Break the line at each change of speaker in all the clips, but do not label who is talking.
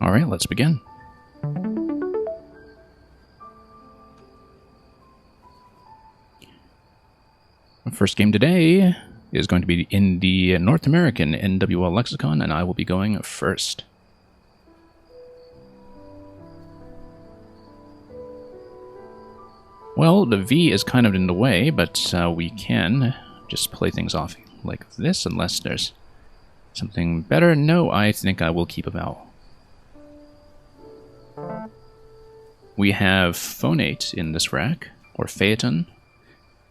Alright, let's begin. First game today is going to be in the North American NWL Lexicon, and I will be going first. Well, the V is kind of in the way, but we can just play things off like this, unless there's something better. No, I think I will keep a vowel. We have phonate in this rack, or phaeton.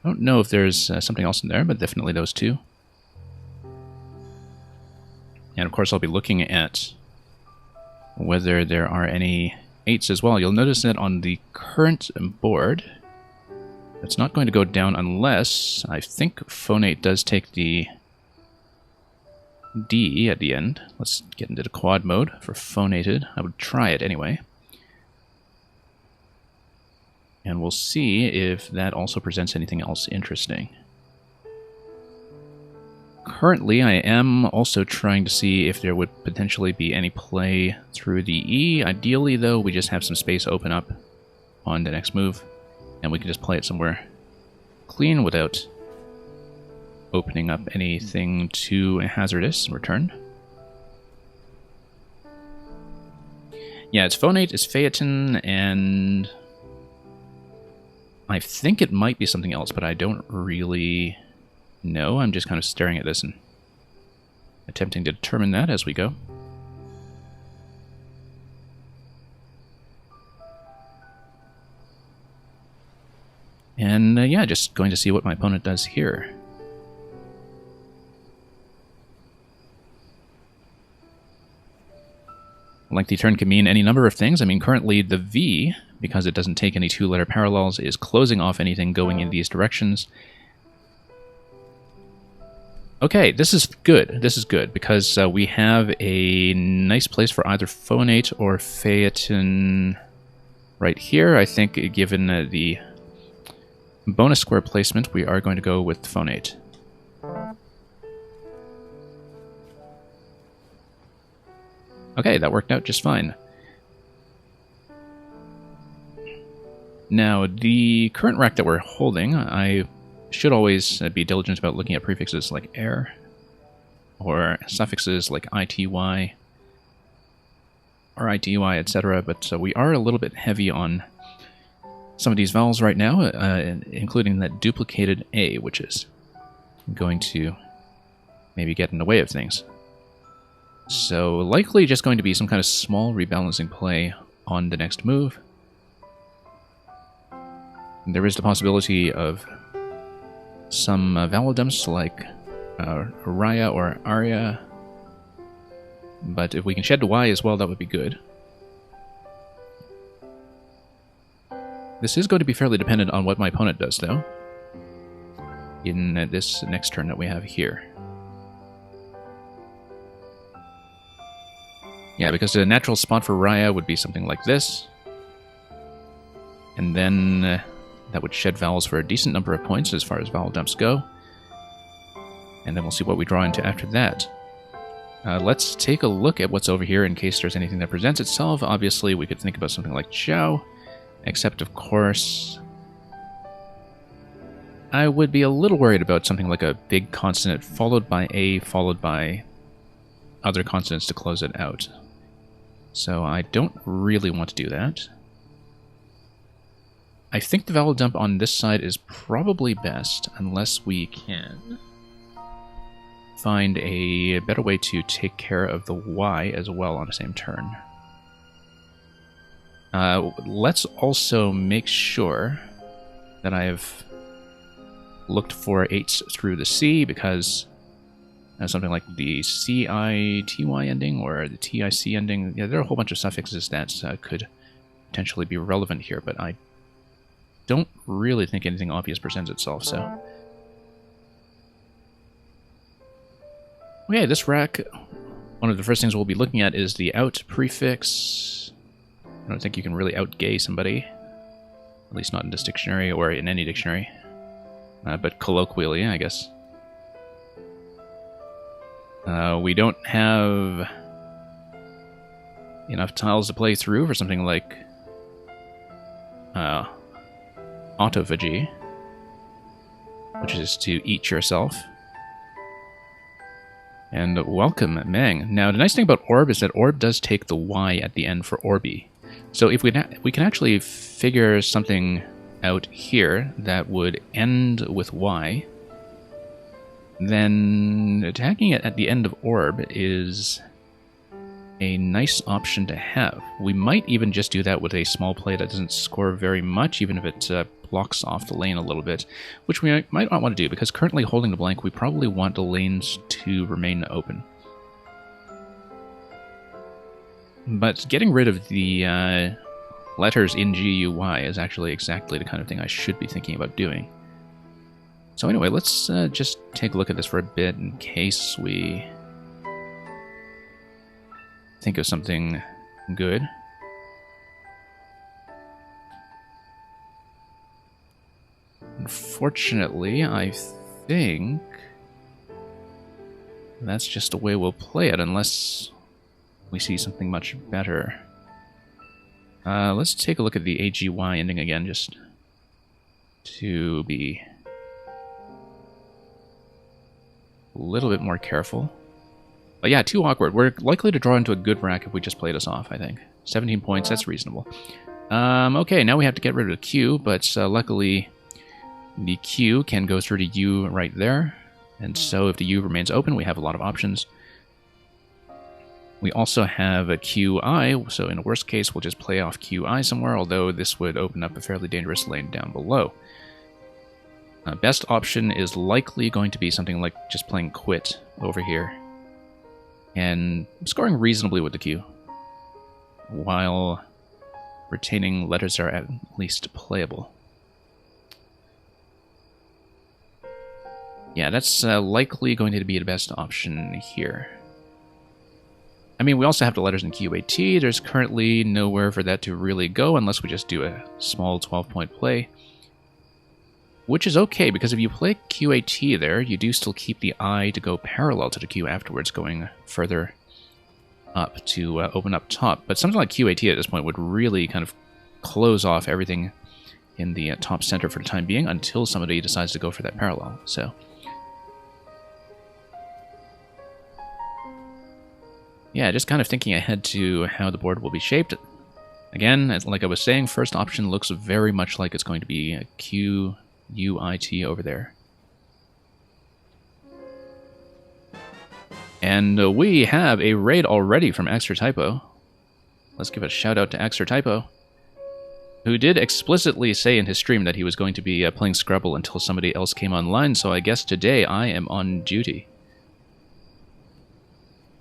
I don't know if there's something else in there, but definitely those two. And of course I'll be looking at whether there are any 8s as well. You'll notice that on the current board, it's not going to go down unless, I think phonate does take the D at the end. Let's get into the quad mode for phonated. I would try it anyway. And we'll see if that also presents anything else interesting. Currently, I am also trying to see if there would potentially be any play through the E. Ideally, though, we just have some space open up on the next move, and we can just play it somewhere clean without opening up anything too hazardous in return. Yeah, it's phonate, it's phaeton, and I think it might be something else, but I don't really know. I'm just kind of staring at this and attempting to determine that as we go. And yeah, just going to see what my opponent does here. Lengthy turn can mean any number of things. I mean, currently the V, because it doesn't take any two-letter parallels, is closing off anything going in these directions. Okay, this is good. This is good, because we have a nice place for either phonate or phaeton right here. I think, given the bonus square placement, we are going to go with phonate. Okay, that worked out just fine. Now, the current rack that we're holding, I should always be diligent about looking at prefixes like air, or suffixes like ity, or ity, etc., but we are a little bit heavy on some of these vowels right now, including that duplicated A, which is going to maybe get in the way of things. So likely just going to be some kind of small rebalancing play on the next move. There is the possibility of some vowel dumps like Raya or Arya, but if we can shed the Y as well, that would be good. This is going to be fairly dependent on what my opponent does, though, in this next turn that we have here. Yeah, because the natural spot for Raya would be something like this. And then that would shed vowels for a decent number of points as far as vowel dumps go. And then we'll see what we draw into after that. Let's take a look at what's over here in case there's anything that presents itself. Obviously, we could think about something like Chow, except, of course, I would be a little worried about something like a big consonant followed by A, followed by other consonants to close it out. So I don't really want to do that. I think the vowel dump on this side is probably best, unless we can find a better way to take care of the Y as well on the same turn. Let's also make sure that I've looked for 8s through the C, because something like the CITY ending or the TIC ending, yeah, there are a whole bunch of suffixes that could potentially be relevant here, but I don't really think anything obvious presents itself, so. Okay, this rack, one of the first things we'll be looking at is the out prefix. I don't think you can really out-gay somebody, at least not in this dictionary or in any dictionary, but colloquially, I guess. We don't have enough tiles to play through for something like autophagy, which is to eat yourself. And welcome, Mang. Now, the nice thing about Orb is that Orb does take the Y at the end for Orby. So if we can actually figure something out here that would end with Y, then attacking it at the end of Orb is a nice option to have. We might even just do that with a small play that doesn't score very much, even if it blocks off the lane a little bit, which we might not want to do, because currently holding the blank, we probably want the lanes to remain open. But getting rid of the letters in GUY is actually exactly the kind of thing I should be thinking about doing. So anyway, let's just take a look at this for a bit in case we think of something good. Unfortunately, I think that's just the way we'll play it, unless we see something much better. Let's take a look at the AGY ending again, just to be a little bit more careful. But yeah, too awkward. We're likely to draw into a good rack if we just play this off, I think. 17 points, that's reasonable. Okay, now we have to get rid of the Q, but luckily the Q can go through the U right there. And so if the U remains open, we have a lot of options. We also have a QI, so in the worst case, we'll just play off QI somewhere, although this would open up a fairly dangerous lane down below. Best option is likely going to be something like just playing Quit over here, and scoring reasonably with the Q, while retaining letters that are at least playable. Yeah, that's likely going to be the best option here. I mean, we also have the letters in QAT. There's currently nowhere for that to really go unless we just do a small 12-point play. Which is okay, because if you play QAT there, you do still keep the I to go parallel to the Q afterwards, going further up to open up top. But something like QAT at this point would really kind of close off everything in the top center for the time being until somebody decides to go for that parallel. So yeah, just kind of thinking ahead to how the board will be shaped. Again, like I was saying, first option looks very much like it's going to be a QUIT over there. And we have a raid already from Extra Typo. Let's give a shout out to Extra Typo, who did explicitly say in his stream that he was going to be playing Scrabble until somebody else came online, so I guess today I am on duty.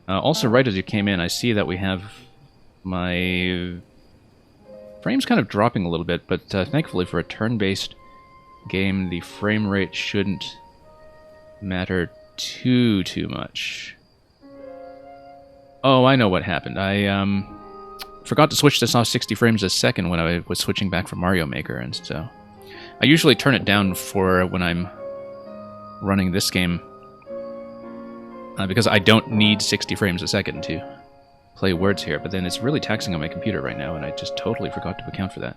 Also, right as you came in, I see that we have my frames kind of dropping a little bit, but thankfully for a turn-based game, the frame rate shouldn't matter too much. Oh, I know what happened. I forgot to switch this off 60 frames a second when I was switching back from Mario Maker, and so I usually turn it down for when I'm running this game, because I don't need 60 frames a second to play words here, but then it's really taxing on my computer right now, and I just totally forgot to account for that.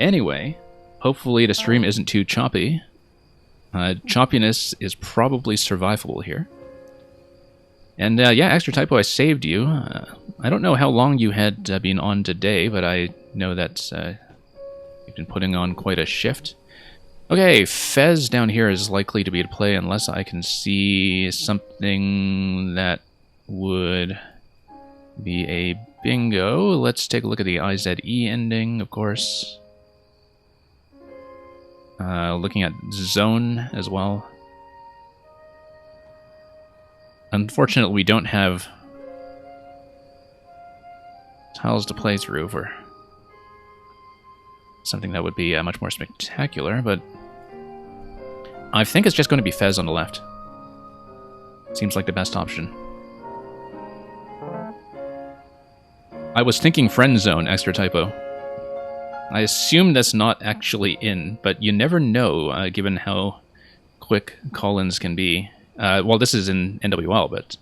Anyway, hopefully the stream isn't too choppy. Choppiness is probably survivable here. And yeah, Extra Typo, I saved you. I don't know how long you had been on today, but I know that you've been putting on quite a shift. Okay, Fez down here is likely to be at play unless I can see something that would be a bingo. Let's take a look at the IZE ending, of course. Looking at Zone as well. Unfortunately, we don't have tiles to play through for something that would be much more spectacular, but I think it's just going to be Fez on the left. Seems like the best option. I was thinking Friend Zone, Extra Typo. I assume that's not actually in, but you never know, given how quick call-ins can be. Well, this is in NWL, but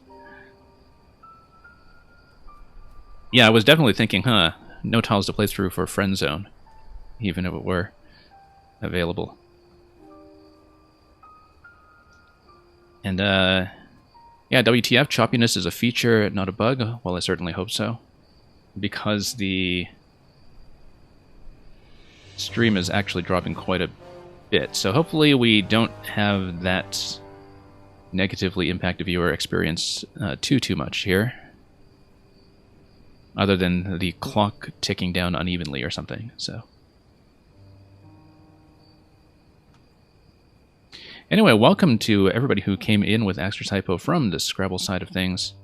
Yeah, I was definitely thinking, no tiles to play through for Friend Zone, even if it were available. And, yeah, WTF, choppiness is a feature, not a bug. Well, I certainly hope so. Because the stream is actually dropping quite a bit. So hopefully we don't have that negatively impact the viewer experience too much here. Other than the clock ticking down unevenly or something, so. Anyway, welcome to everybody who came in with Extra Typo from the Scrabble side of things.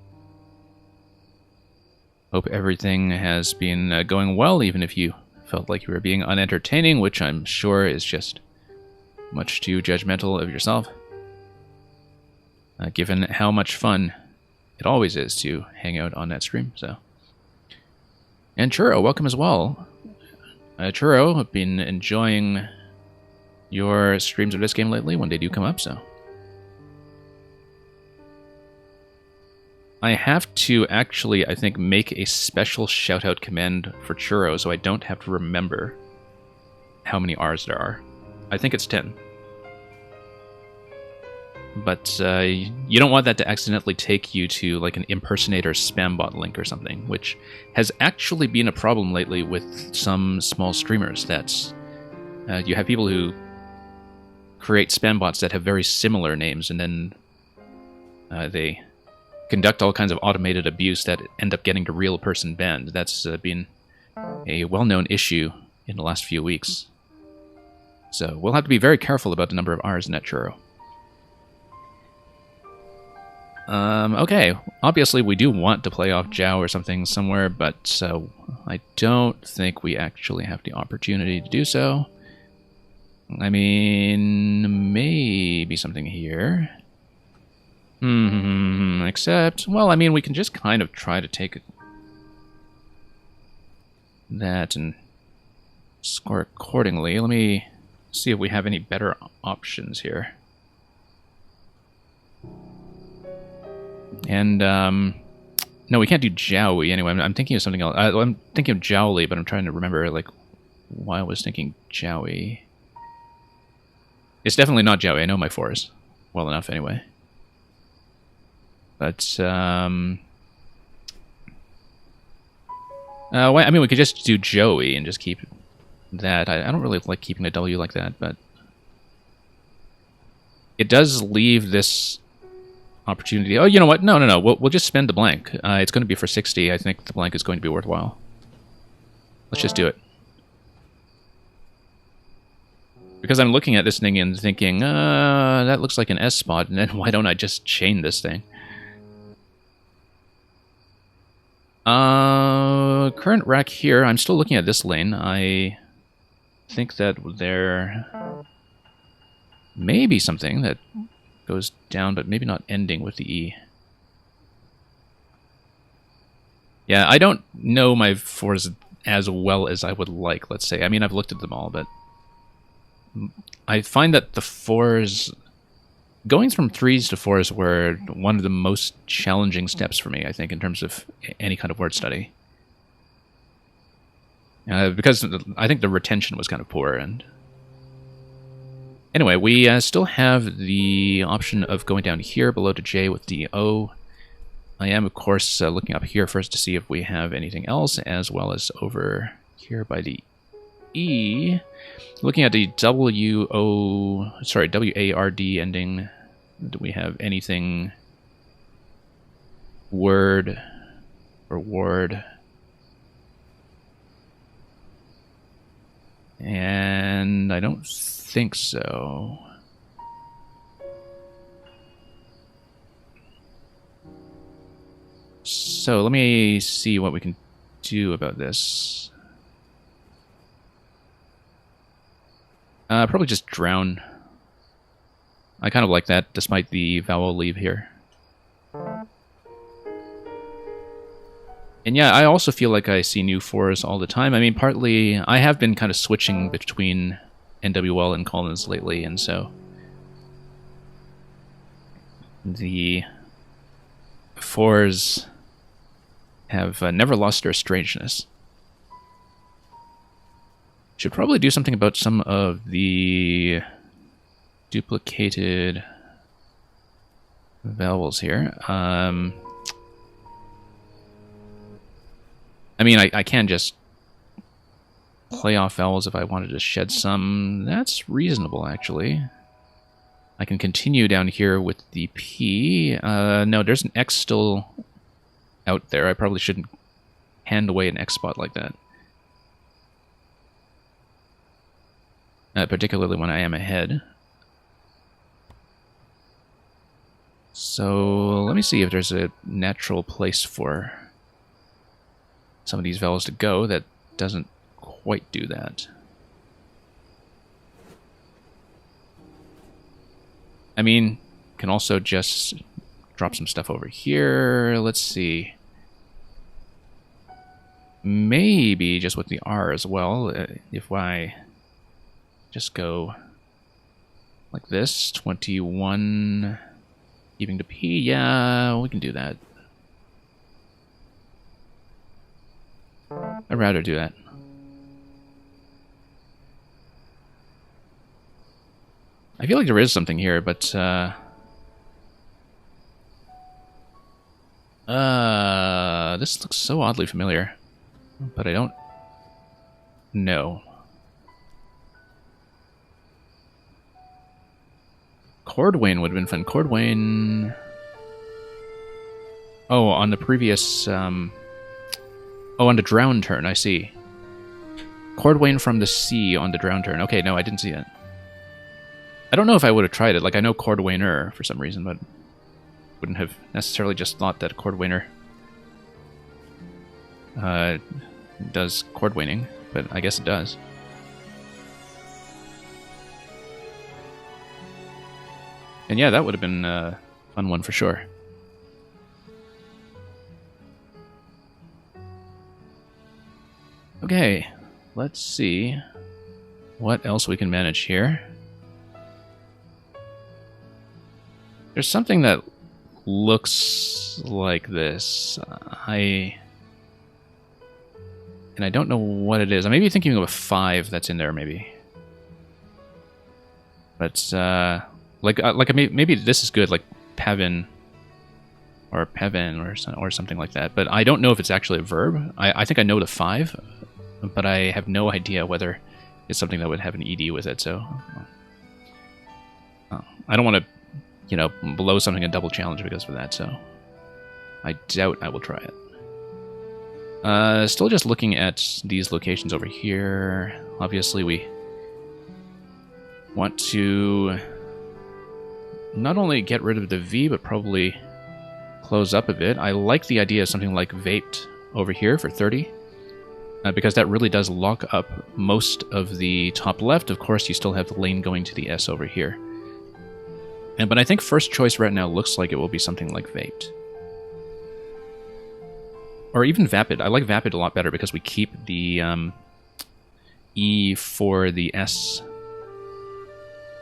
Hope everything has been going well, even if you felt like you were being unentertaining, which I'm sure is just much too judgmental of yourself. Given how much fun it always is to hang out on that stream, so. And Churro, welcome as well. Churro, I've been enjoying your streams of this game lately when they do come up, so. I have to actually, I think, make a special shout-out command for Churro so I don't have to remember how many R's there are. I think it's 10. But you don't want that to accidentally take you to like an impersonator spam bot link or something, which has actually been a problem lately with some small streamers. That's you have people who create spam bots that have very similar names, and then they conduct all kinds of automated abuse that end up getting the real person banned. That's been a well-known issue in the last few weeks. So we'll have to be very careful about the number of R's in that churro. Okay, obviously we do want to play off Zhao or something somewhere, but I don't think we actually have the opportunity to do so. I mean, maybe something here. Except, well, I mean, we can just kind of try to take that and score accordingly. Let me see if we have any better options here. And, no, we can't do Jowie anyway. I'm thinking of something else. I'm thinking of Jowly, but I'm trying to remember, like, why I was thinking Jowie. It's definitely not Jowie. I know my fours well enough anyway. But, I mean, we could just do Joey and just keep that. I don't really like keeping a W like that, but it does leave this opportunity. Oh, you know what? No. We'll just spend the blank. It's going to be for 60. I think the blank is going to be worthwhile. Let's just do it. Because I'm looking at this thing and thinking, that looks like an S spot, and then why don't I just chain this thing? Current rack here, I'm still looking at this lane. I think that there may be something that goes down, but maybe not ending with the E. Yeah, I don't know my fours as well as I would like, let's say. I mean, I've looked at them all, but I find that the fours... Going from threes to fours were one of the most challenging steps for me, I think, in terms of any kind of word study. Because I think the retention was kind of poor. And anyway, we still have the option of going down here below to J with the O. I am, of course, looking up here first to see if we have anything else, as well as over here by the E. Looking at the W-A-R-D ending, do we have anything word or ward? And I don't think so. So let me see what we can do about this. Probably just drown. I kind of like that, despite the vowel leave here. And yeah, I also feel like I see new fours all the time. I mean, partly, I have been kind of switching between NWL and Collins lately, and so the fours have never lost their strangeness. Should probably do something about some of the duplicated vowels here. I mean, I can just play off vowels if I wanted to shed some. That's reasonable, actually. I can continue down here with the P. No, there's an X still out there. I probably shouldn't hand away an X spot like that. Particularly when I am ahead. So let me see if there's a natural place for some of these vowels to go that doesn't quite do that. I mean, can also just drop some stuff over here. Let's see. Maybe just with the R as well, if I just go like this, 21 giving to P. Yeah, we can do that. I'd rather do that. I feel like there is something here, but this looks so oddly familiar, but I don't know. Cordwain would have been fun. Cordwain. Oh, on the previous. Oh, on the drown turn. I see. Cordwain from the sea on the drown turn. Okay, no, I didn't see that. I don't know if I would have tried it. Like, I know Cordwainer for some reason, but wouldn't have necessarily just thought that Cordwainer does Cordwaining, but I guess it does. And yeah, that would have been a fun one for sure. Okay, let's see what else we can manage here. There's something that looks like this. And I don't know what it is. I may be thinking of a 5 that's in there, maybe. But like maybe this is good, like Pevin or Pevin or something like that. But I don't know if it's actually a verb. I think I know the 5, but I have no idea whether it's something that would have an ed with it. So I don't want to, you know, blow something a double challenge because of that. So I doubt I will try it. Still just looking at these locations over here. Obviously, we want to not only get rid of the V, but probably close up a bit. I like the idea of something like vaped over here for 30, because that really does lock up most of the top left. Of course, you still have the lane going to the S over here. But I think first choice right now looks like it will be something like vaped. Or even vapid. I like vapid a lot better because we keep the E for the S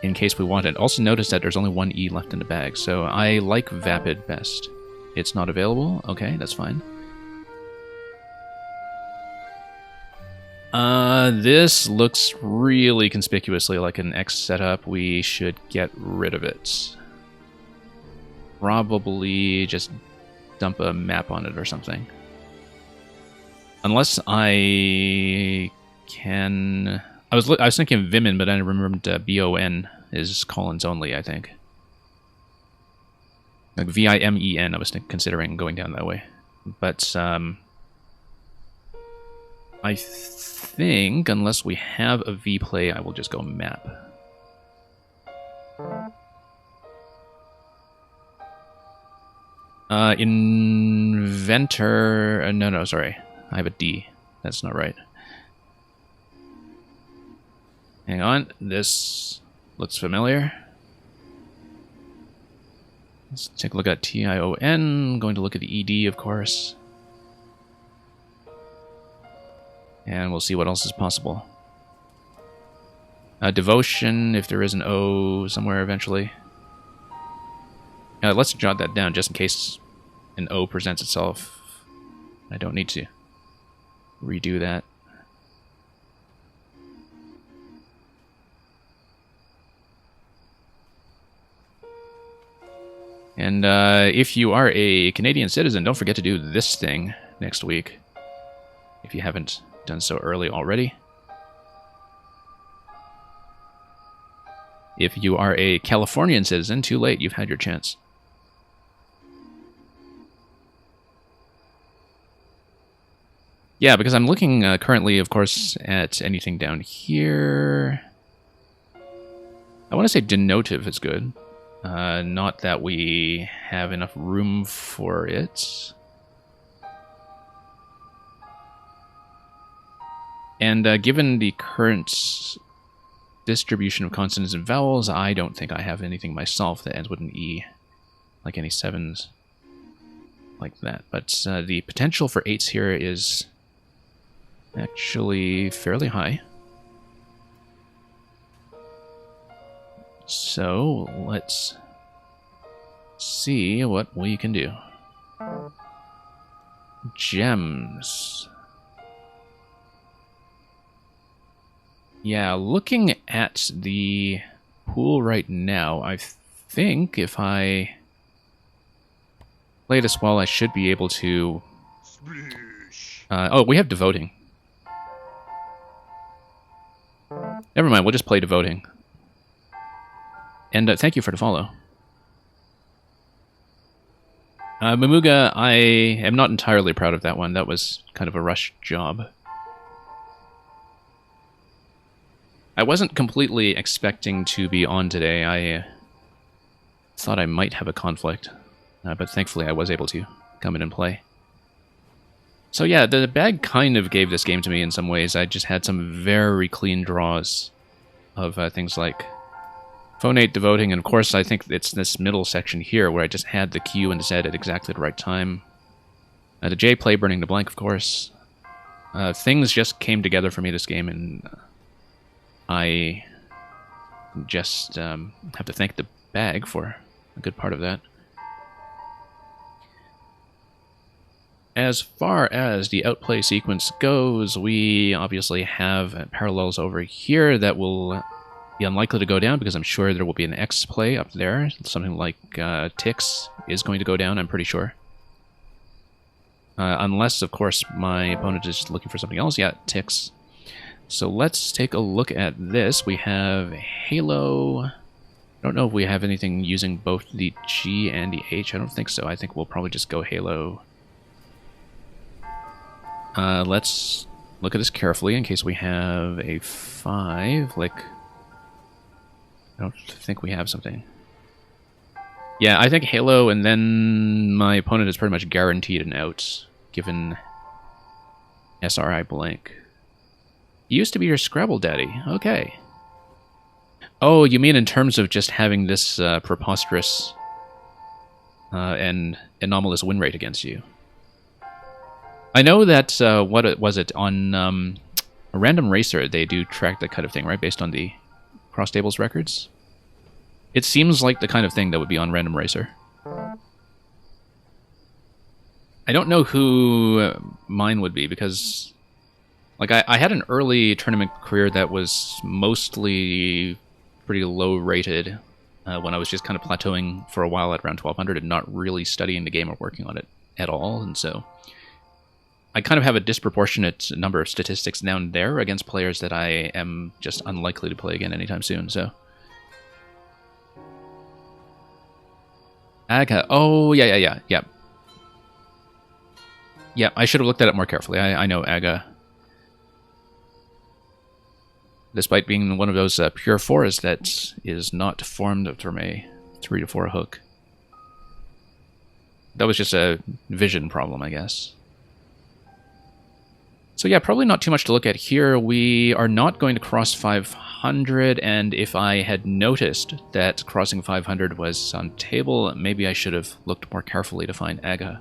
in case we want it. Also notice that there's only one E left in the bag, so I like vapid best. It's not available? Okay, that's fine. This looks really conspicuously like an X setup. We should get rid of it. Probably just dump a map on it or something. Unless I can... I was thinking Vimin, but I remembered B-O-N is colons only, I think. Like V-I-M-E-N, I was considering going down that way. But I think, unless we have a V-play, I will just go map. Inventor... no, sorry. I have a D. That's not right. Hang on. This looks familiar. Let's take a look at T-I-O-N. Going to look at the ED, of course. And we'll see what else is possible. Devotion, if there is an O somewhere eventually. Let's jot that down just in case an O presents itself. I don't need to redo that. And if you are a Canadian citizen, don't forget to do this thing next week, if you haven't done so early already. If you are a Californian citizen, too late, you've had your chance. Yeah, because I'm looking currently, of course, at anything down here. I want to say denotive is good. Not that we have enough room for it. And given the current distribution of consonants and vowels, I don't think I have anything myself that ends with an E, like any 7s like that. But the potential for 8s here is actually fairly high. So let's see what we can do. Gems. Yeah, looking at the pool right now, I think if I play this well, I should be able to... oh, we have devoting. Never mind, we'll just play devoting. And thank you for the follow. Mamuga, I am not entirely proud of that one. That was kind of a rushed job. I wasn't completely expecting to be on today. I thought I might have a conflict, but thankfully I was able to come in and play. So yeah, the bag kind of gave this game to me in some ways. I just had some very clean draws of things like phonate, devoting, and of course I think it's this middle section here where I just had the Q and the Z at exactly the right time. The J play, burning the blank, of course. Things just came together for me this game, and I just have to thank the bag for a good part of that. As far as the outplay sequence goes, we obviously have parallels over here that will be unlikely to go down because I'm sure there will be an X play up there. Something like Tix is going to go down, I'm pretty sure. Unless, of course, my opponent is looking for something else. Yeah, Tix. So let's take a look at this. We have Halo. I don't know if we have anything using both the G and the H. I don't think so. I think we'll probably just go Halo. Let's look at this carefully in case we have a 5. Like, I don't think we have something. Yeah, I think Halo, and then my opponent is pretty much guaranteed an out, given SRI blank. Used to be your Scrabble daddy. Okay. Oh, you mean in terms of just having this preposterous and anomalous win rate against you? I know that, what was it, on a Random Racer, they do track that kind of thing, right, based on the Cross Tables records? It seems like the kind of thing that would be on Random Racer. I don't know who mine would be, because... like, I had an early tournament career that was mostly pretty low rated when I was just kind of plateauing for a while at around 1200 and not really studying the game or working on it at all. And so I kind of have a disproportionate number of statistics down there against players that I am just unlikely to play again anytime soon. So Aga. Oh, yeah. Yeah, I should have looked at it more carefully. I know Aga. Despite being one of those pure 4s that is not formed from a 3 to 4 hook. That was just a vision problem, I guess. So yeah, probably not too much to look at here. We are not going to cross 500, and if I had noticed that crossing 500 was on table, maybe I should have looked more carefully to find Aga.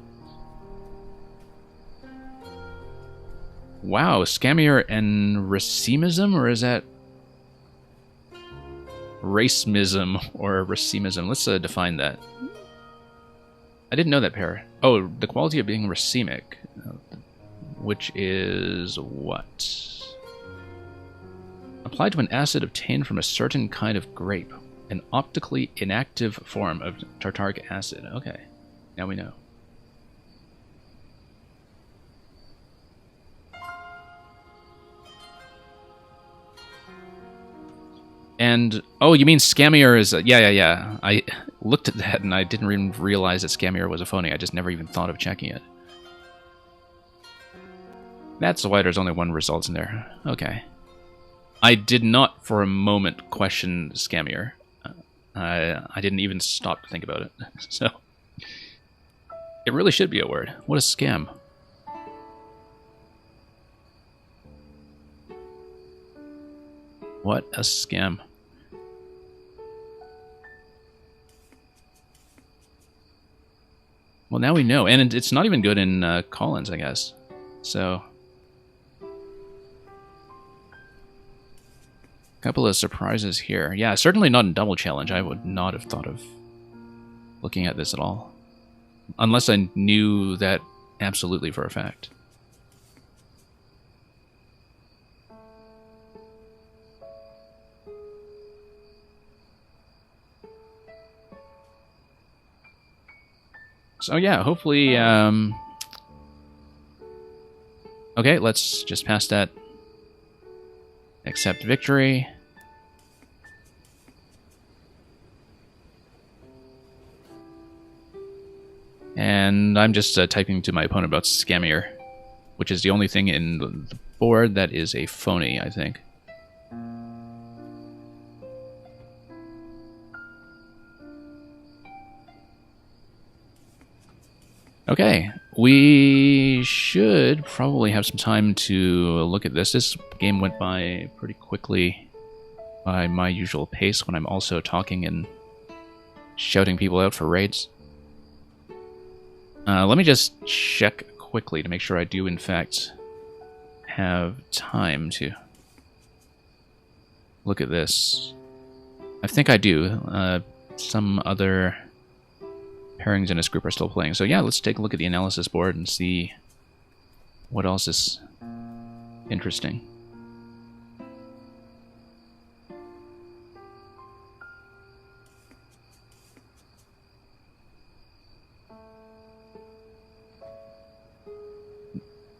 Wow, Scammier and racemism, or is that racemism or racemism? Let's define that. I didn't know that pair. Oh, the quality of being racemic. which is what? Applied to an acid obtained from a certain kind of grape. An optically inactive form of tartaric acid. Okay, now we know. And, oh, you mean Scammier is... yeah. I looked at that and I didn't even realize that Scammier was a phony. I just never even thought of checking it. That's why there's only one result in there. Okay. I did not for a moment question Scammier. I didn't even stop to think about it. So, it really should be a word. What a scam. What a scam. Well, now we know. And it's not even good in Collins, I guess. So... couple of surprises here. Yeah, certainly not in Double Challenge. I would not have thought of looking at this at all. Unless I knew that absolutely for a fact. So yeah, hopefully... okay, let's just pass that. Accept victory. And I'm just typing to my opponent about Scammier, which is the only thing in the board that is a phony, I think. Okay, we should probably have some time to look at this. This game went by pretty quickly by my usual pace when I'm also talking and shouting people out for raids. Let me just check quickly to make sure I do, in fact, have time to look at this. I think I do. Some other pairings in this group are still playing. So yeah, let's take a look at the analysis board and see what else is interesting.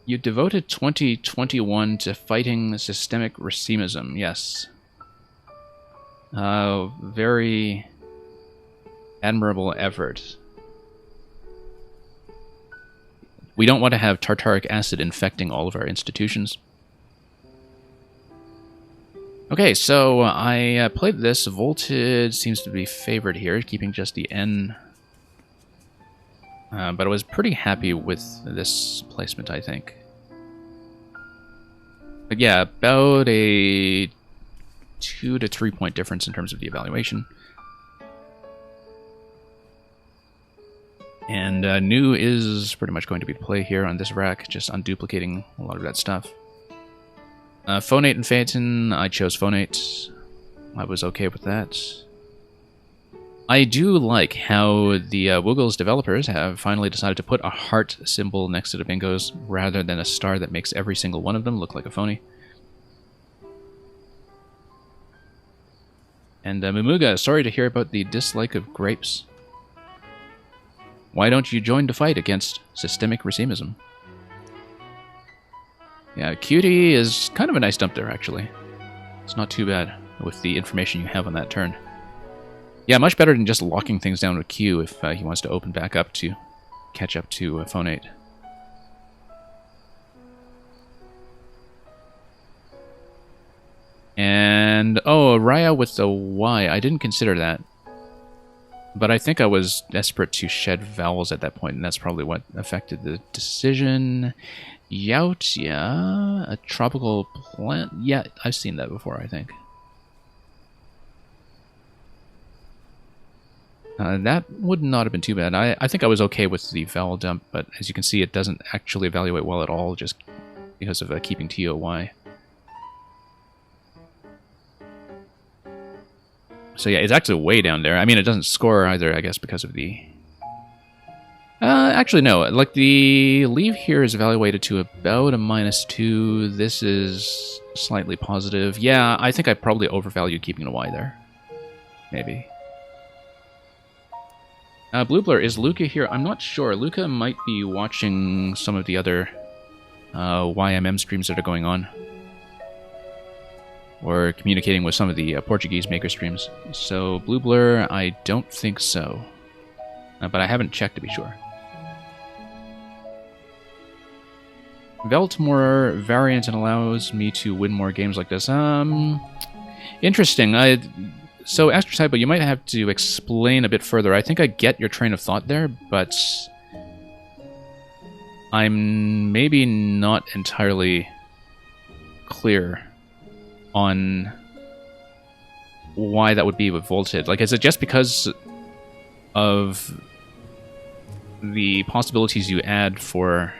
You devoted 2021 to fighting systemic racism. Yes. Very admirable effort. We don't want to have tartaric acid infecting all of our institutions. Okay, so I played this. Voltage seems to be favored here, keeping just the N. But I was pretty happy with this placement, I think. But yeah, about a 2 to 3 point difference in terms of the evaluation. And new is pretty much going to be the play here on this rack, just unduplicating a lot of that stuff. Phonate and Phaeton, I chose Phonate. I was okay with that. I do like how the Woogles developers have finally decided to put a heart symbol next to the bingos rather than a star that makes every single one of them look like a phony. And Mumuga, sorry to hear about the dislike of grapes. Why don't you join the fight against systemic racism? Yeah, Cutie is kind of a nice dump there, actually. It's not too bad with the information you have on that turn. Yeah, much better than just locking things down with Q if he wants to open back up to catch up to Phonate. And, oh, Raya with the Y. I didn't consider that. But I think I was desperate to shed vowels at that point, and that's probably what affected the decision. Yout, yeah. A tropical plant. Yeah, I've seen that before, I think. That would not have been too bad. I think I was okay with the vowel dump, but as you can see, it doesn't actually evaluate well at all, just because of keeping TOY. So yeah, it's actually way down there. I mean, it doesn't score either, I guess, because of the Actually, no. Like, the leave here is evaluated to about a -2. This is slightly positive. Yeah, I think I probably overvalued keeping a Y there. Maybe. Blue Blur, is Luca here? I'm not sure. Luca might be watching some of the other YMM streams that are going on. Or communicating with some of the Portuguese maker streams. So, Blue Blur, I don't think so. But I haven't checked to be sure. Velt more variant and allows me to win more games like this. Interesting. So, Astrotypo, you might have to explain a bit further. I think I get your train of thought there, but I'm maybe not entirely clear on why that would be with Volted. Like, is it just because of the possibilities you add for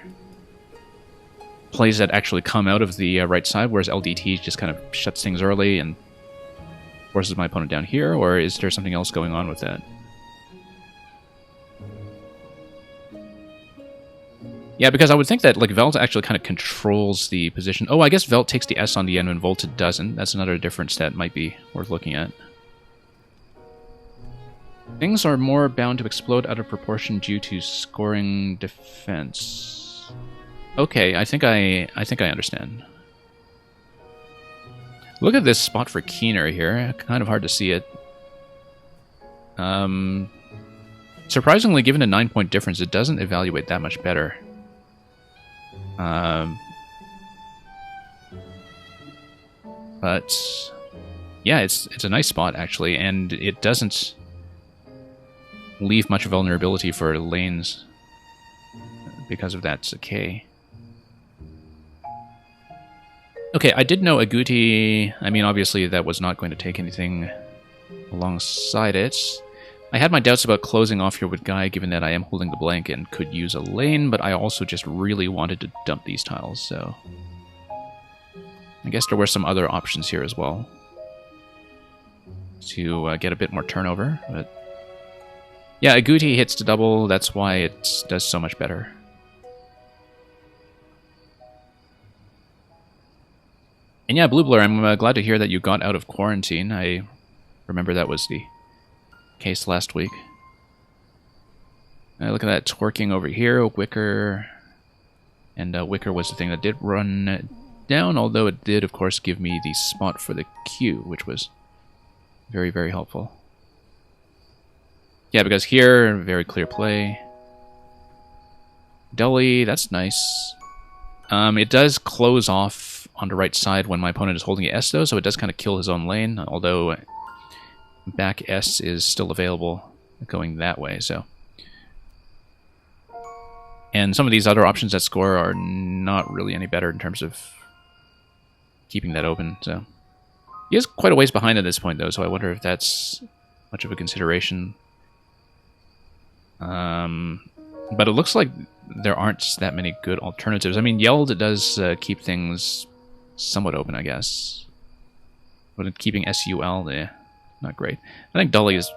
plays that actually come out of the right side, whereas LDT just kind of shuts things early and forces my opponent down here, or is there something else going on with that? Yeah, because I would think that like Velt actually kind of controls the position. Oh, I guess Velt takes the S on the end when Volted doesn't. That's another difference that might be worth looking at. Things are more bound to explode out of proportion due to scoring defense. Okay, I think I understand. Look at this spot for Keener here. Kind of hard to see it. Surprisingly, given a 9-point difference, it doesn't evaluate that much better. But yeah, it's a nice spot actually, and it doesn't leave much vulnerability for lanes because of that K. Okay, I did know Agouti. I mean, obviously that was not going to take anything alongside it. I had my doubts about closing off here with Guy, given that I am holding the blank and could use a lane, but I also just really wanted to dump these tiles, so I guess there were some other options here as well to get a bit more turnover. But yeah, Agouti hits to double. That's why it does so much better. And yeah, Blue Blur, I'm glad to hear that you got out of quarantine. I remember that was the case last week. Look at that twerking over here, Wicker. And Wicker was the thing that did run down, although it did, of course, give me the spot for the Q, which was very, very helpful. Yeah, because here, very clear play. Dully, that's nice. It does close off on the right side when my opponent is holding S, though, so it does kind of kill his own lane, although back S is still available going that way, so. And some of these other options that score are not really any better in terms of keeping that open, so. He is quite a ways behind at this point, though, so I wonder if that's much of a consideration. But it looks like there aren't that many good alternatives. I mean, Yeld does keep things somewhat open, I guess. But keeping SUL, not great. I think Dully is...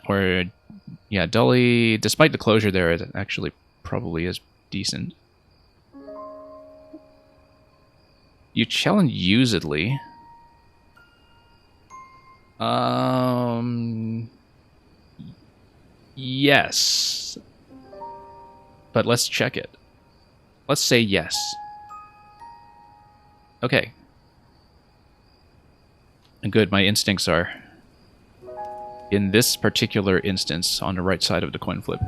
Or, yeah, Dully, despite the closure there, it actually probably is decent. You challenge usedly. Yes. But let's check it. Let's say yes. Okay. Good, my instincts are in this particular instance on the right side of the coin flip.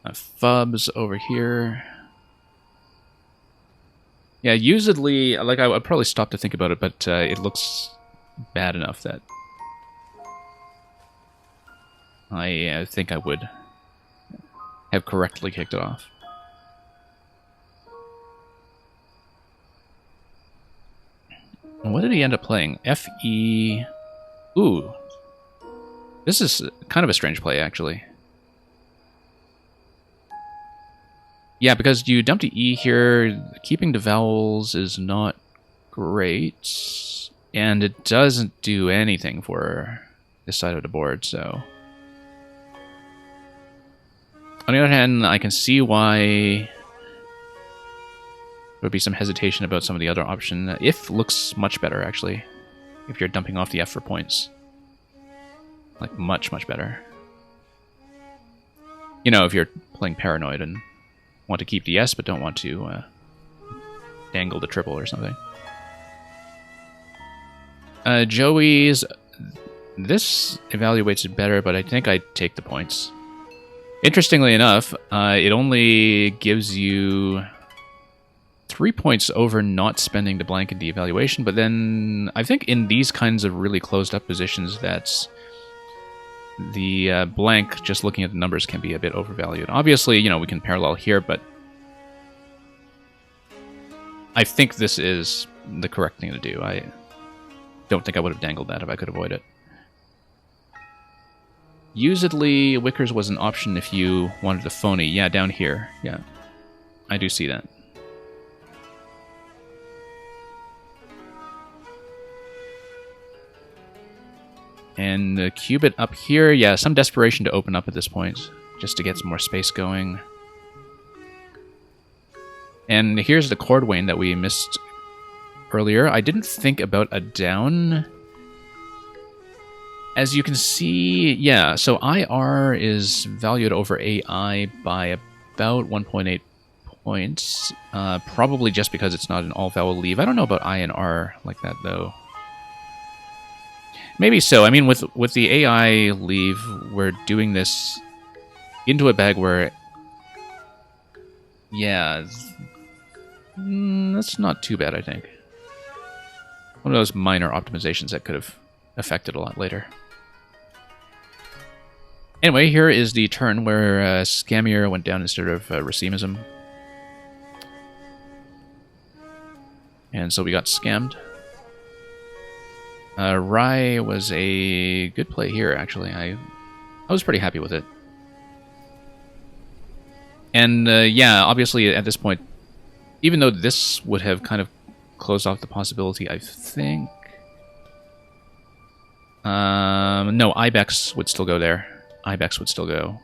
Fubs over here. Yeah, usually, like, I would probably stop to think about it, but it looks bad enough that I think I would have correctly kicked it off. What did he end up playing? F-E... Ooh. This is kind of a strange play, actually. Yeah, because you dumped the E here, keeping the vowels is not great. And it doesn't do anything for this side of the board, so... On the other hand, I can see why there would be some hesitation about some of the other option. If looks much better, actually, if you're dumping off the F for points. Like, much, much better. You know, if you're playing Paranoid and want to keep the S but don't want to dangle the triple or something. Joey's... This evaluates it better, but I think I'd take the points. Interestingly enough, it only gives you 3 points over not spending the blank in the evaluation, but then I think in these kinds of really closed-up positions, that's the blank, just looking at the numbers, can be a bit overvalued. Obviously, you know, we can parallel here, but I think this is the correct thing to do. I don't think I would have dangled that if I could avoid it. Usedly, Wickers was an option if you wanted the phony. Yeah, down here. Yeah, I do see that. And the Cubit up here, yeah, some desperation to open up at this point, just to get some more space going. And here's the Cordwain that we missed earlier. I didn't think about a down. As you can see, yeah, so IR is valued over AI by about 1.8 points. Probably just because it's not an all-vowel leave. I don't know about I and R like that, though. Maybe so. I mean, with the AI leave, we're doing this into a bag where... Yeah, that's not too bad, I think. One of those minor optimizations that could have affected a lot later. Anyway, here is the turn where Scammier went down instead of Racimism. And so we got scammed. Rye was a good play here, actually. I was pretty happy with it. And yeah, obviously at this point, even though this would have kind of closed off the possibility, I think... no, Ibex would still go there. Ibex would still go.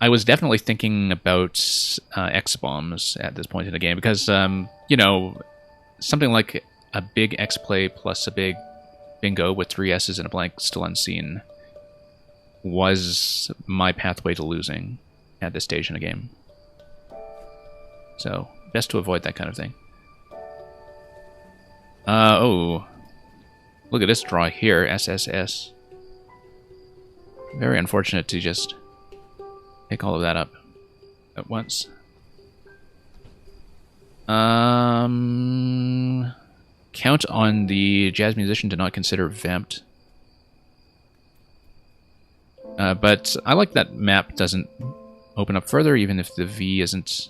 I was definitely thinking about X-bombs at this point in the game, because, you know, something like a big X-play plus a big bingo with 3 S's and a blank still unseen was my pathway to losing at this stage in the game. So, best to avoid that kind of thing. Oh. Look at this draw here, SSS. Very unfortunate to just pick all of that up at once. Count on the jazz musician to not consider vamped. But I like that map doesn't open up further, even if the V isn't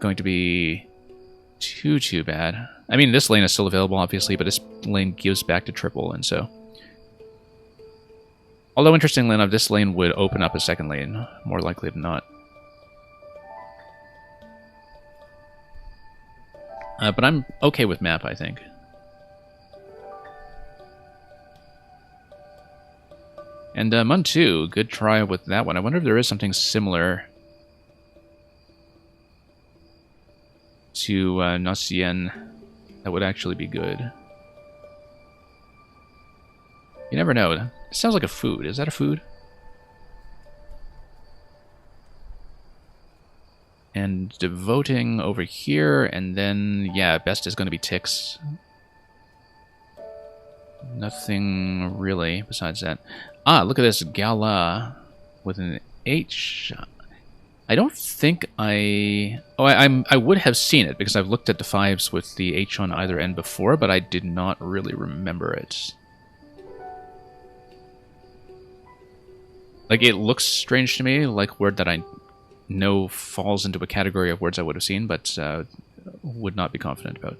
going to be too bad. I mean, this lane is still available, obviously, but this lane gives back to triple, and so... Although, interestingly enough, this lane would open up a second lane, more likely than not. But I'm okay with map, I think. And Mun 2, good try with that one. I wonder if there is something similar to Nocien that would actually be good. You never know. It sounds like a food. Is that a food? And devoting over here, and then, yeah, best is going to be ticks. Nothing really besides that. Ah, look at this. Gala with an H. I don't think I... Oh, I would have seen it, because I've looked at the 5s with the H on either end before, but I did not really remember it. Like, it looks strange to me, like word that I know falls into a category of words I would have seen, but would not be confident about.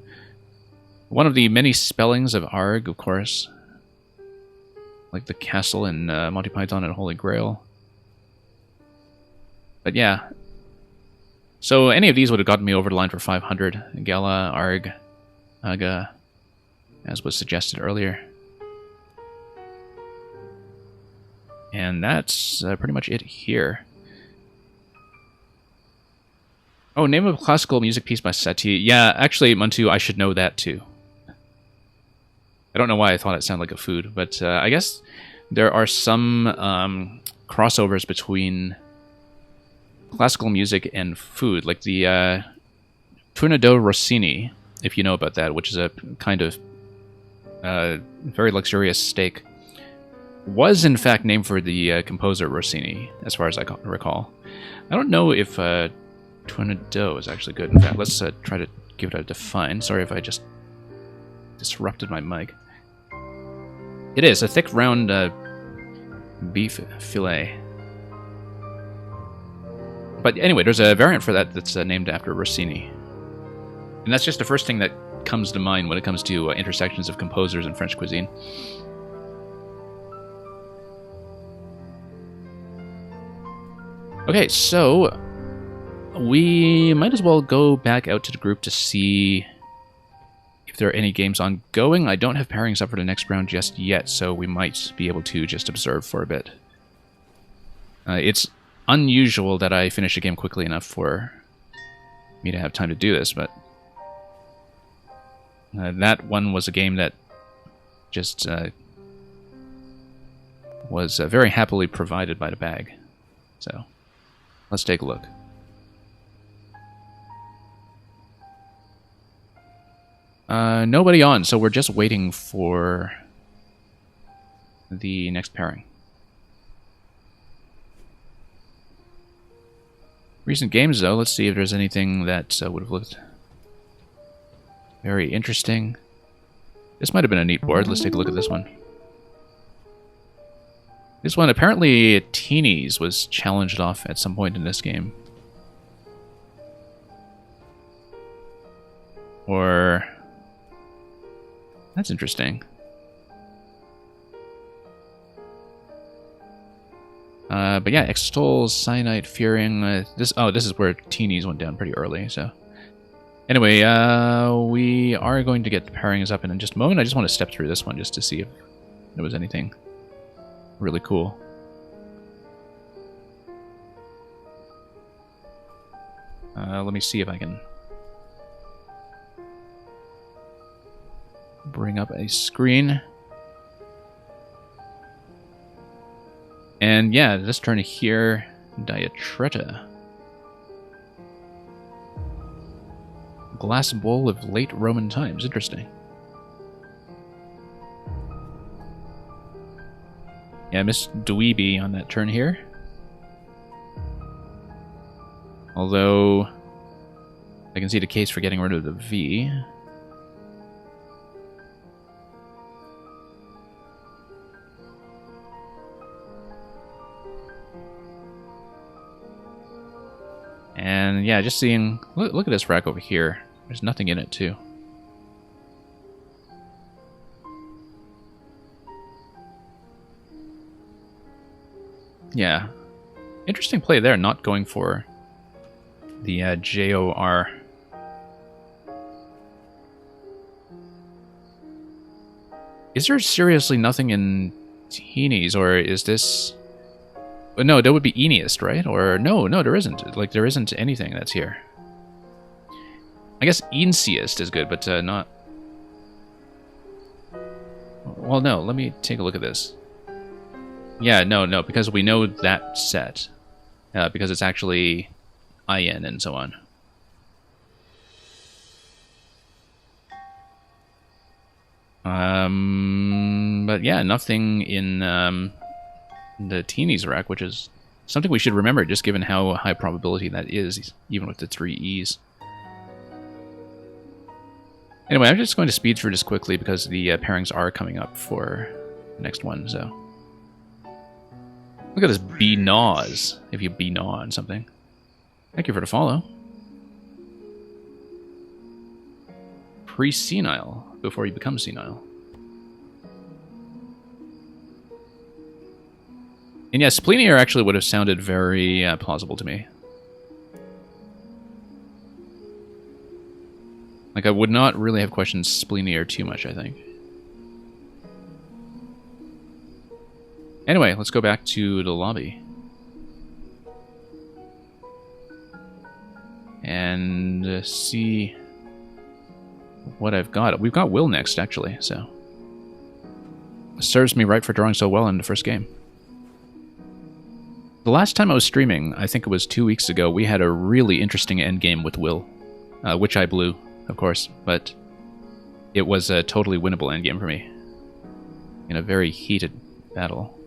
One of the many spellings of Arg, of course. Like the castle in Monty Python and Holy Grail. But yeah. So any of these would have gotten me over the line for 500. Gala, Arg, Aga, as was suggested earlier. And that's pretty much it here. Oh, name of a classical music piece by Satie. Yeah, actually, Muntu, I should know that too. I don't know why I thought it sounded like a food, but I guess there are some crossovers between classical music and food, like the Tornado Rossini, if you know about that, which is a kind of very luxurious steak, was in fact named for the composer Rossini, as far as I recall. I don't know if Tornado is actually good. In fact, let's try to give it a define. Sorry if I just disrupted my mic. It is a thick, round beef fillet. But anyway, there's a variant for that that's named after Rossini. And that's just the first thing that comes to mind when it comes to intersections of composers in French cuisine. Okay, so we might as well go back out to the group to see if there are any games ongoing. I don't have pairings up for the next round just yet, so we might be able to just observe for a bit. It's unusual that I finish a game quickly enough for me to have time to do this, but that one was a game that just was very happily provided by the bag. So let's take a look. Nobody on, so we're just waiting for the next pairing. Recent games, though, let's see if there's anything that would have looked very interesting. This might have been a neat board. Let's take a look at this one. This one, apparently, Teenies was challenged off at some point in this game. Or... that's interesting. But yeah, Extol, Cyanide, Fearing. This is where Teenies went down pretty early. So anyway, we are going to get the pairings up in just a moment. I just want to step through this one just to see if there was anything really cool. Let me see if I can bring up a screen. And yeah, this turn here, Diatretta. Glass bowl of late Roman times. Interesting. Yeah, Miss Dweeby on that turn here. Although, I can see the case for getting rid of the V. And yeah, just seeing... Look at this rack over here. There's nothing in it, too. Yeah. Interesting play there, not going for the JOR. Is there seriously nothing in Teenies, or is this... No, that would be Eeniest, right? Or no, there isn't. Like, there isn't anything that's here. I guess Eensiest is good, but not... Well, no, let me take a look at this. Yeah, no, because we know that set. Because it's actually IN and so on. But yeah, nothing in the Teenies rack, which is something we should remember, just given how high probability that is, even with the 3 E's. Anyway, I'm just going to speed through this quickly because the pairings are coming up for the next one, so... Look at this B-Naws, if you B-Naw on something. Thank you for the follow. Pre-senile, before you become senile. And yes, Plenier actually would have sounded very plausible to me. Like, I would not really have questioned Spleenier too much, I think. Anyway, let's go back to the lobby. And see what I've got. We've got Will next, actually, so... serves me right for drawing so well in the first game. The last time I was streaming, I think it was 2 weeks ago, we had a really interesting endgame with Will. Which I blew, of course, but it was a totally winnable endgame for me. In a very heated battle.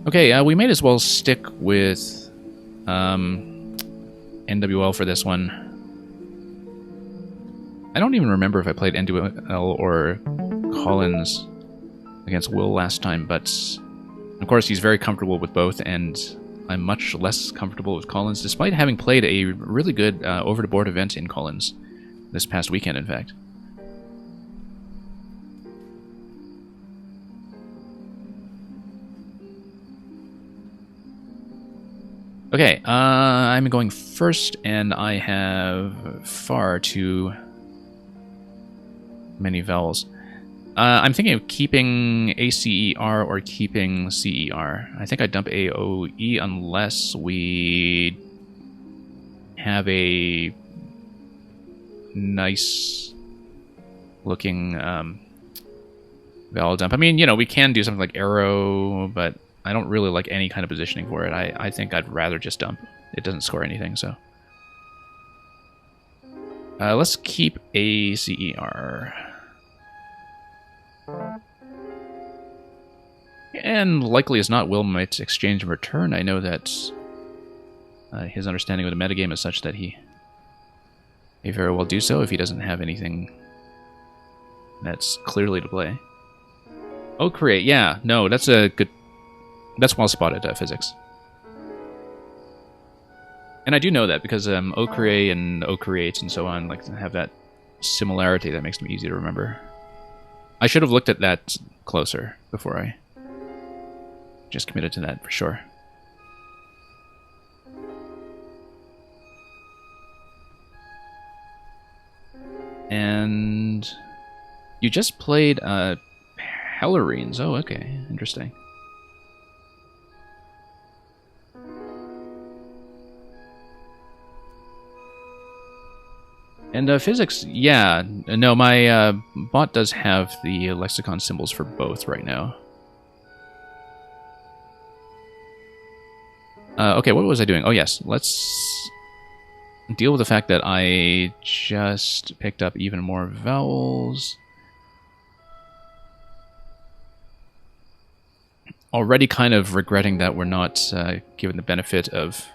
Okay, we may as well stick with NWL for this one. I don't even remember if I played NWL or Collins against Will last time, but of course he's very comfortable with both, and I'm much less comfortable with Collins, despite having played a really good over-the-board event in Collins this past weekend, in fact. Okay, I'm going first, and I have far too many vowels. I'm thinking of keeping ACER or keeping CER. I think I'd dump AOE unless we have a nice looking vowel dump. I mean, you know, we can do something like arrow, but I don't really like any kind of positioning for it. I think I'd rather just dump. It doesn't score anything, so. Let's keep ACER. And likely as not, Will might exchange in return. I know that his understanding of the metagame is such that he may very well do so if he doesn't have anything that's clearly to play. Oh, create. Yeah, no, that's a good... That's well spotted, physics. And I do know that because Ocreate and Ocreate and so on like have that similarity that makes them easy to remember. I should have looked at that closer before I just committed to that for sure. And you just played Hellerines. Oh, okay, interesting. And physics, yeah. No, my bot does have the lexicon symbols for both right now. Okay, what was I doing? Oh, yes. Let's deal with the fact that I just picked up even more vowels. Already kind of regretting that we're not given the benefit of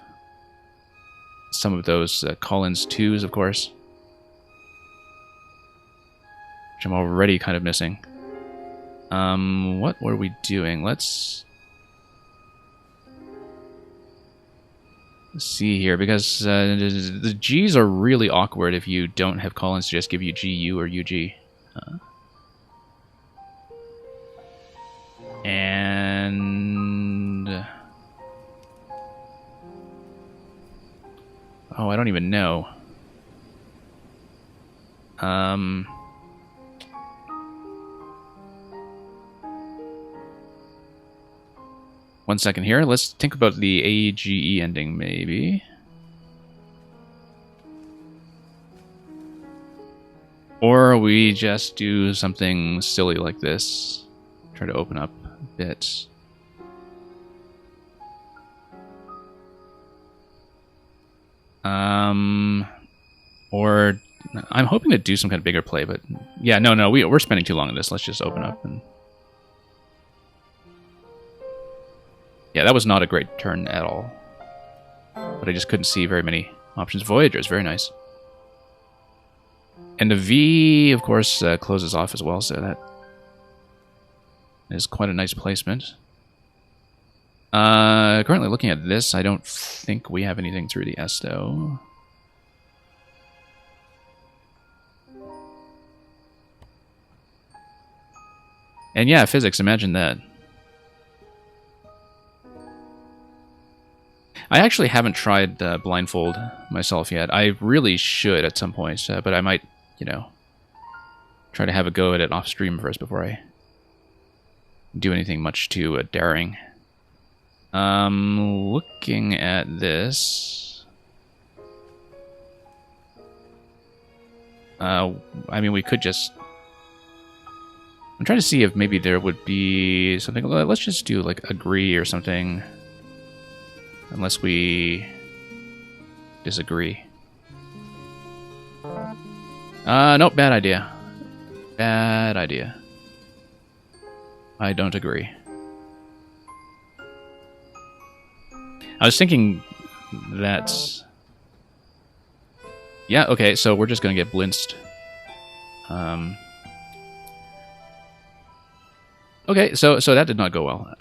some of those Collins 2s, of course. Which I'm already kind of missing. What were we doing? Let's see here, because the G's are really awkward if you don't have Collins to just give you GU or UG. And... oh, I don't even know. One second here. Let's think about the AGE ending, maybe. Or we just do something silly like this. Try to open up a bit. Or I'm hoping to do some kind of bigger play, but yeah, no, we're spending too long on this. Let's just open up and... yeah, that was not a great turn at all. But I just couldn't see very many options. Voyagers, very nice. And the V, of course, closes off as well, so that is quite a nice placement. Currently looking at this, I don't think we have anything through the S, though. And yeah, physics, imagine that. I actually haven't tried blindfold myself yet. I really should at some point, but I might, you know, try to have a go at it off stream first before I do anything much too daring. Looking at this, I mean, we could just. I'm trying to see if maybe there would be something. Let's just do like agree or something. Unless we disagree. Nope, bad idea. Bad idea. I don't agree. I was thinking that's... Yeah, okay, so we're just gonna get blitzed. Okay, so that did not go well.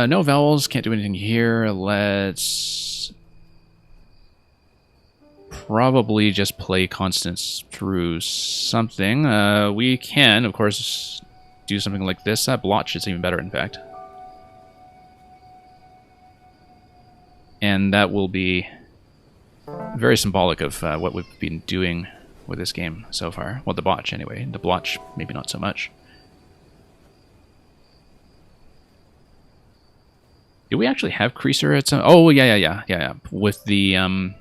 No vowels, can't do anything here. Let's probably just play constants through something. We can, of course, do something like this. Blotch is even better, in fact. And that will be very symbolic of what we've been doing with this game so far. Well, the botch, anyway. The blotch, maybe not so much. Do we actually have creaser at some... Oh, yeah. With the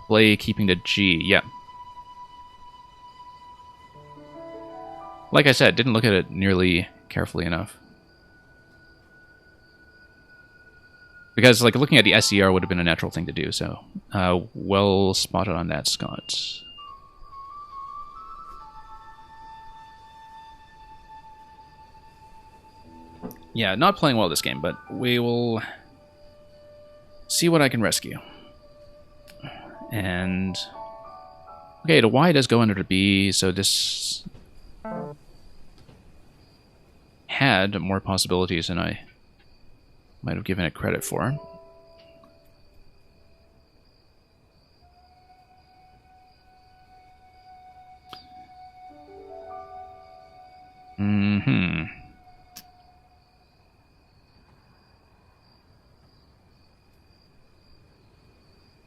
play keeping the G, yeah. Like I said, didn't look at it nearly carefully enough. Because, like, looking at the SER would have been a natural thing to do, so... well spotted on that, Scott. Yeah, not playing well this game, but we will see what I can rescue. And... Okay, the Y does go under the B, so this had more possibilities than I might have given it credit for.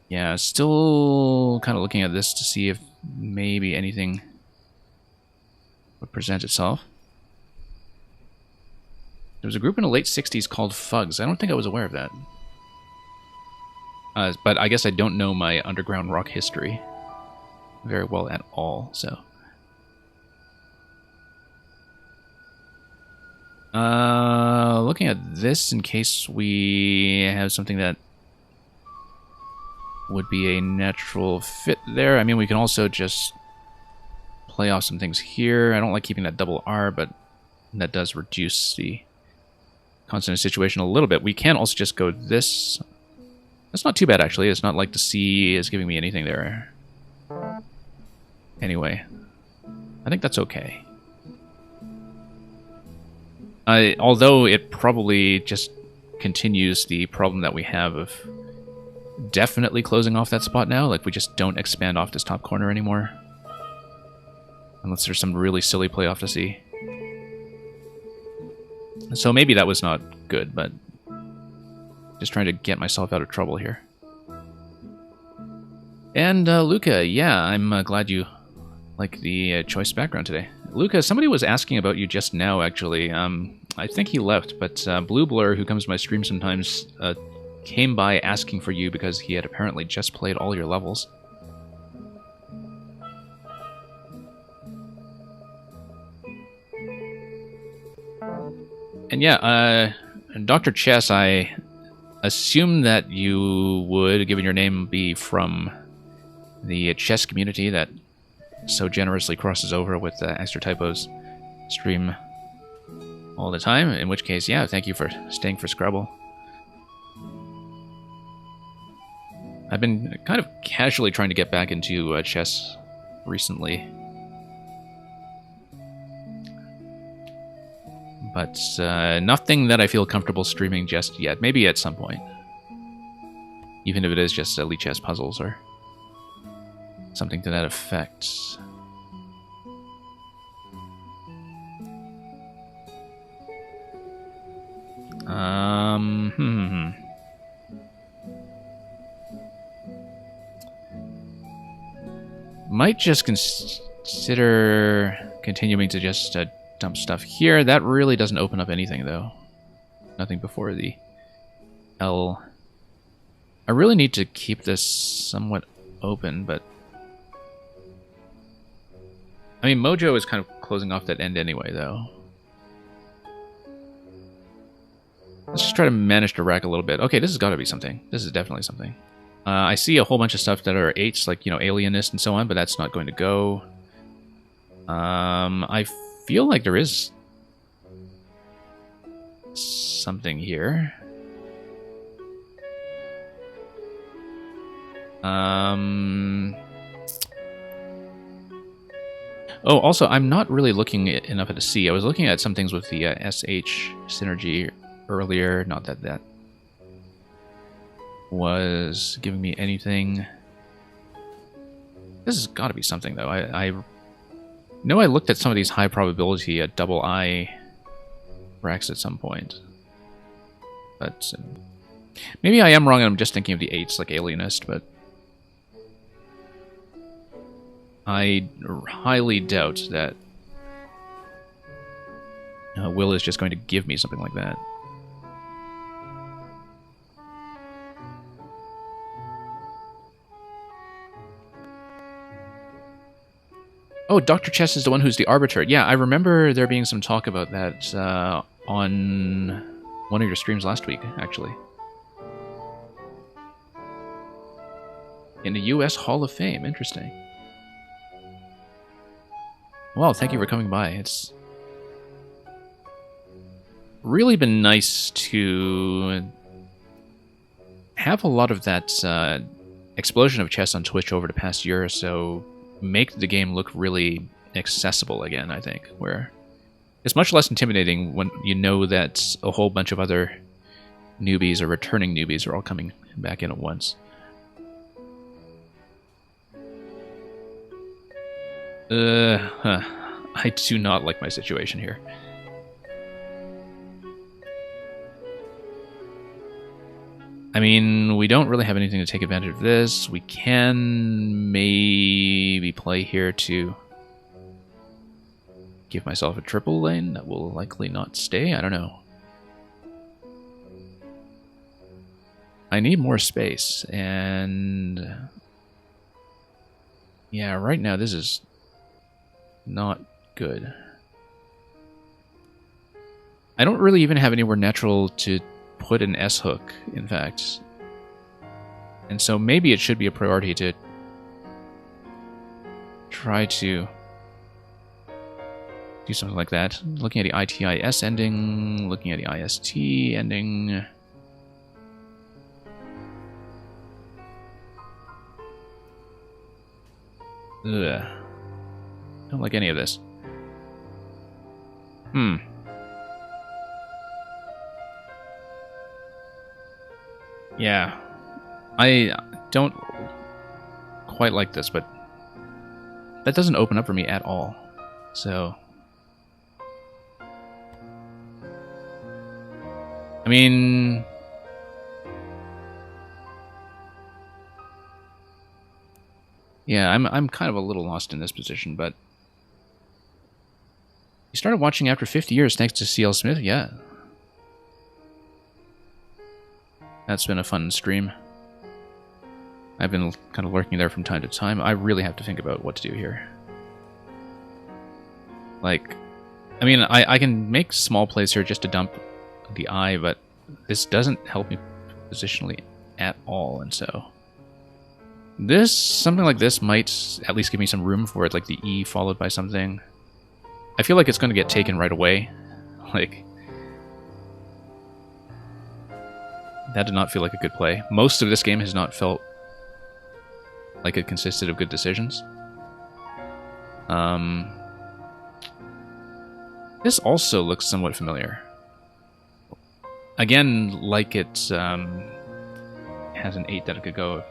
Yeah, still kind of looking at this to see if maybe anything would present itself. There was a group in the late 60s called Fugs. I don't think I was aware of that. But I guess I don't know my underground rock history very well at all, so... looking at this in case we have something that would be a natural fit there. I mean, we can also just play off some things here. I don't like keeping that double R, but that does reduce the consonant situation a little bit. We can also just go this. That's not too bad, actually. It's not like the C is giving me anything there. Anyway, I think that's okay. Although it probably just continues the problem that we have of definitely closing off that spot now. Like, we just don't expand off this top corner anymore. Unless there's some really silly play off to C. So maybe that was not good, but just trying to get myself out of trouble here. And Luca, yeah, I'm glad you like the choice background today. Luca, somebody was asking about you just now, actually. I think he left, but Blue Blur, who comes to my stream sometimes, came by asking for you because he had apparently just played all your levels. And yeah, Dr. Chess, I assume that you would, given your name, be from the chess community that so generously crosses over with Extra Typo's stream all the time, in which case, yeah, thank you for staying for Scrabble. I've been kind of casually trying to get back into chess recently. But nothing that I feel comfortable streaming just yet. Maybe at some point. Even if it is just Elite Chess puzzles or Something to that effect. Might just consider continuing to just dump stuff here. That really doesn't open up anything, though. Nothing before the L. I really need to keep this somewhat open, but... I mean, Mojo is kind of closing off that end anyway, though. Let's just try to manage to rack a little bit. Okay, this has got to be something. This is definitely something. I see a whole bunch of stuff that are 8s, like, you know, Alienist and so on, but that's not going to go. I feel like there is something here. Oh, also, I'm not really looking enough at the C. I was looking at some things with the SH synergy earlier. Not that that was giving me anything. This has got to be something, though. I know I looked at some of these high probability double I racks at some point. But maybe I am wrong and I'm just thinking of the 8s like Alienist, but I highly doubt that Will is just going to give me something like that. Oh, Dr. Chess is the one who's the arbiter. Yeah, I remember there being some talk about that on one of your streams last week, actually. In the U.S. Hall of Fame. Interesting. Well, thank you for coming by. It's really been nice to have a lot of that explosion of chess on Twitch over the past year or so make the game look really accessible again, I think, where it's much less intimidating when you know that a whole bunch of other newbies or returning newbies are all coming back in at once. I do not like my situation here. I mean, we don't really have anything to take advantage of this. We can maybe play here to give myself a triple lane that will likely not stay. I don't know. I need more space, and yeah, right now this is not good. I don't really even have anywhere natural to put an S-hook, in fact. And so maybe it should be a priority to try to do something like that. Looking at the ITIS ending, looking at the IST ending. Ugh. Don't like any of this. Yeah. I don't quite like this, but that doesn't open up for me at all. So I mean, yeah, I'm kind of a little lost in this position, but you started watching after 50 years thanks to CL Smith? Yeah. That's been a fun stream. I've been kind of lurking there from time to time. I really have to think about what to do here. Like, I mean, I can make small plays here just to dump the I, but this doesn't help me positionally at all, and so something like this might at least give me some room for it, like the E followed by something. I feel like it's going to get taken right away. Like, that did not feel like a good play. Most of this game has not felt like it consisted of good decisions. This also looks somewhat familiar. Again, like it has an 8 that it could go.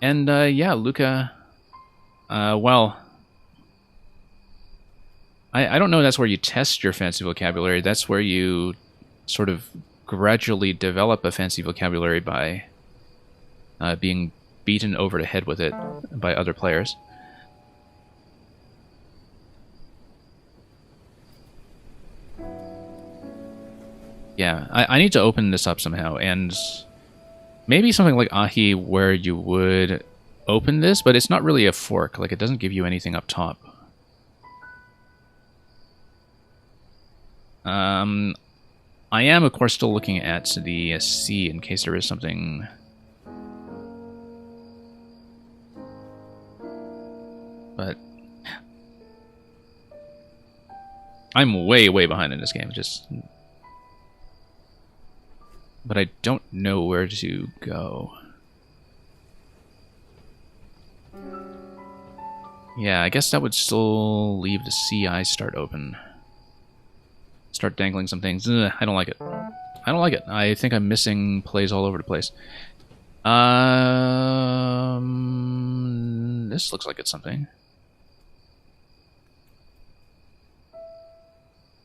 And yeah, Luca. Well, I don't know. That's where you test your fancy vocabulary. That's where you sort of gradually develop a fancy vocabulary by being beaten over the head with it by other players. Yeah, I need to open this up somehow, and maybe something like Ahi where you would open this, but it's not really a fork. Like, it doesn't give you anything up top. I am, of course, still looking at the C in case there is something. But I'm way, way behind in this game. But I don't know where to go. Yeah, I guess that would still leave the CI start open. Start dangling some things. Ugh, I don't like it. I don't like it. I think I'm missing plays all over the place. This looks like it's something.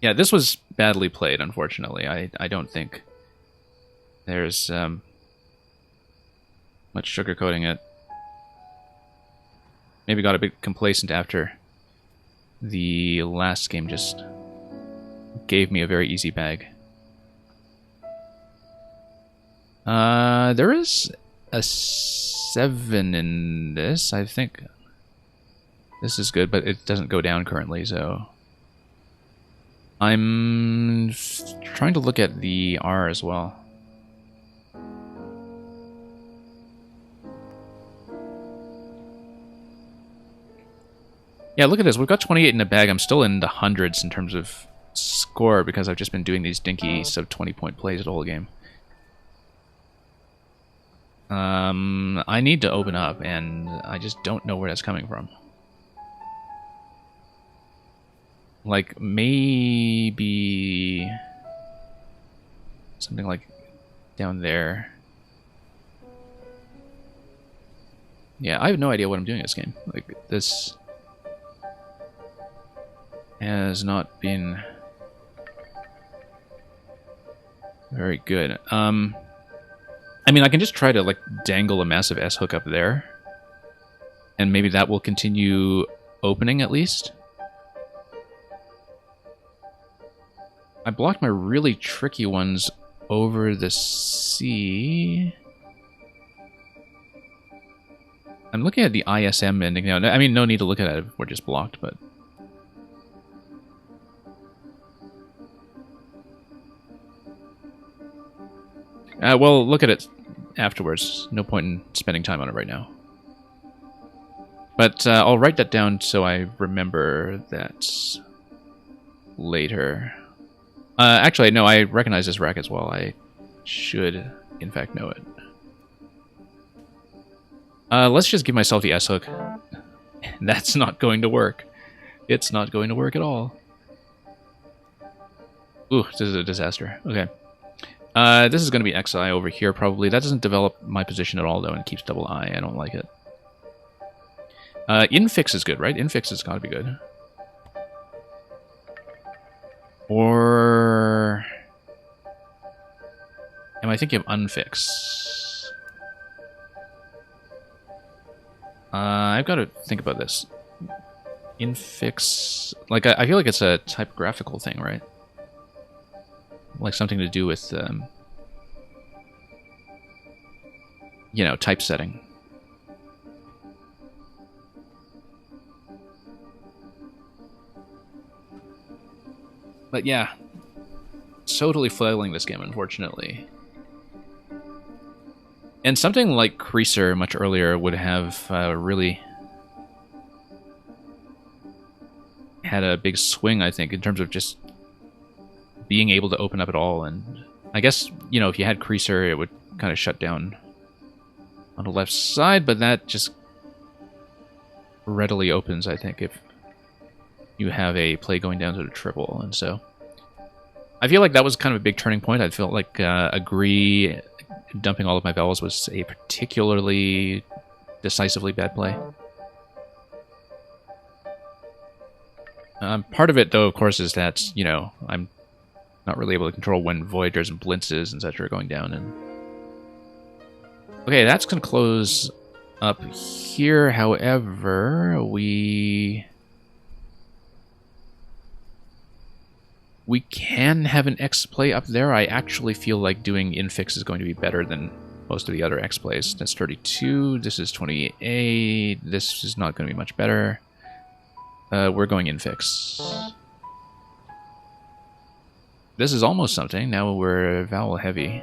Yeah, this was badly played, unfortunately. I don't think there's much sugarcoating it. Maybe got a bit complacent after the last game just gave me a very easy bag. There is a 7 in this. I think this is good, but it doesn't go down currently, so I'm trying to look at the R as well. Yeah, look at this. We've got 28 in the bag. I'm still in the hundreds in terms of score because I've just been doing these dinky sub 20-point plays the whole game. I need to open up, and I just don't know where that's coming from. Like, maybe something like down there. Yeah, I have no idea what I'm doing in this game. Like, this has not been very good. I mean, I can just try to, like, dangle a massive S hook up there. And maybe that will continue opening, at least. I blocked my really tricky ones over the C. I'm looking at the ISM ending now. I mean, no need to look at it. We're just blocked, but... well, look at it afterwards. No point in spending time on it right now. But I'll write that down so I remember that later. Actually, no, I recognize this rack as well. I should, in fact, know it. Let's just give myself the S hook. That's not going to work. It's not going to work at all. Ooh, this is a disaster. Okay. This is going to be XI over here, probably. That doesn't develop my position at all, though, and keeps double I. I don't like it. Infix is good, right? Infix has got to be good. Or... am I thinking of unfix? I've got to think about this. Infix... like, I feel like it's a typographical thing, right? Like something to do with, you know, typesetting. But yeah, totally flailing this game, unfortunately. And something like Creaser much earlier would have really had a big swing, I think, in terms of just being able to open up at all. And I guess, you know, if you had Creaser, it would kind of shut down on the left side, but that just readily opens, I think, if you have a play going down to the triple. And so I feel like that was kind of a big turning point. I felt like Agree dumping all of my vowels was a particularly decisively bad play. Part of it, though, of course, is that, you know, I'm not really able to control when Voyagers and Blintzes and such are going down. And okay, that's going to close up here. However, we can have an X play up there. I actually feel like doing infix is going to be better than most of the other X plays. That's 32. This is 28. This is not going to be much better. We're going infix. This is almost something. Now we're vowel heavy.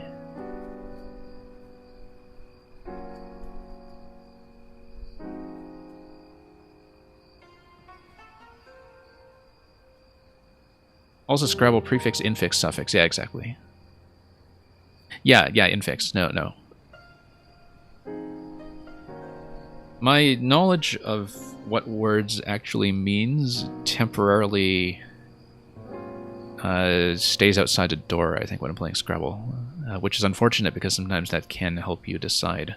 Also Scrabble prefix, infix, suffix. Yeah, exactly. Yeah, infix. No. My knowledge of what words actually means temporarily stays outside the door, I think, when I'm playing Scrabble. Which is unfortunate because sometimes that can help you decide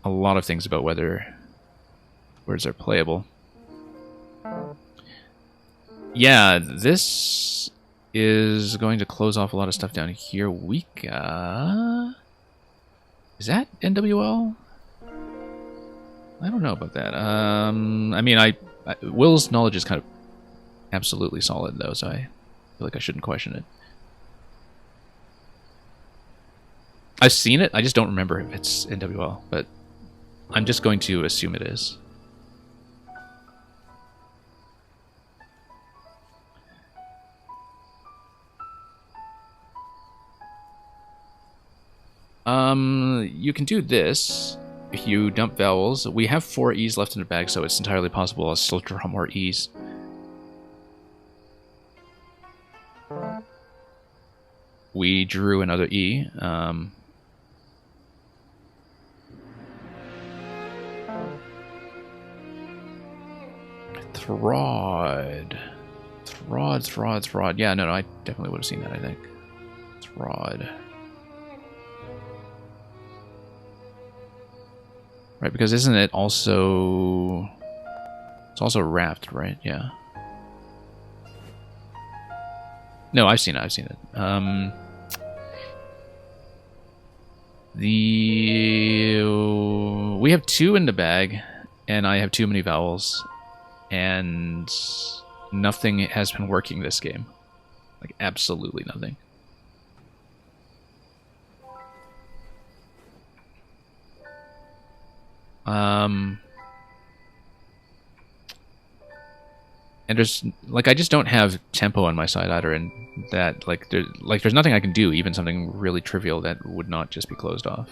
a lot of things about whether words are playable. Yeah, this is going to close off a lot of stuff down here. Is that NWL? I don't know about that. I mean, Will's knowledge is kind of absolutely solid, though, so I feel like I shouldn't question it. I've seen it, I just don't remember if it's NWL, but I'm just going to assume it is. You can do this if you dump vowels. We have 4 E's left in the bag, so it's entirely possible I'll still draw more E's. We drew another E. Throd. Yeah, no, I definitely would have seen that, I think. Throd. Right, because isn't it also... It's also raft, right? Yeah. No, I've seen it. We have 2 in the bag, and I have too many vowels, and nothing has been working this game. Like, absolutely nothing. And there's, like, I just don't have tempo on my side either, and that, like, there's nothing I can do, even something really trivial that would not just be closed off.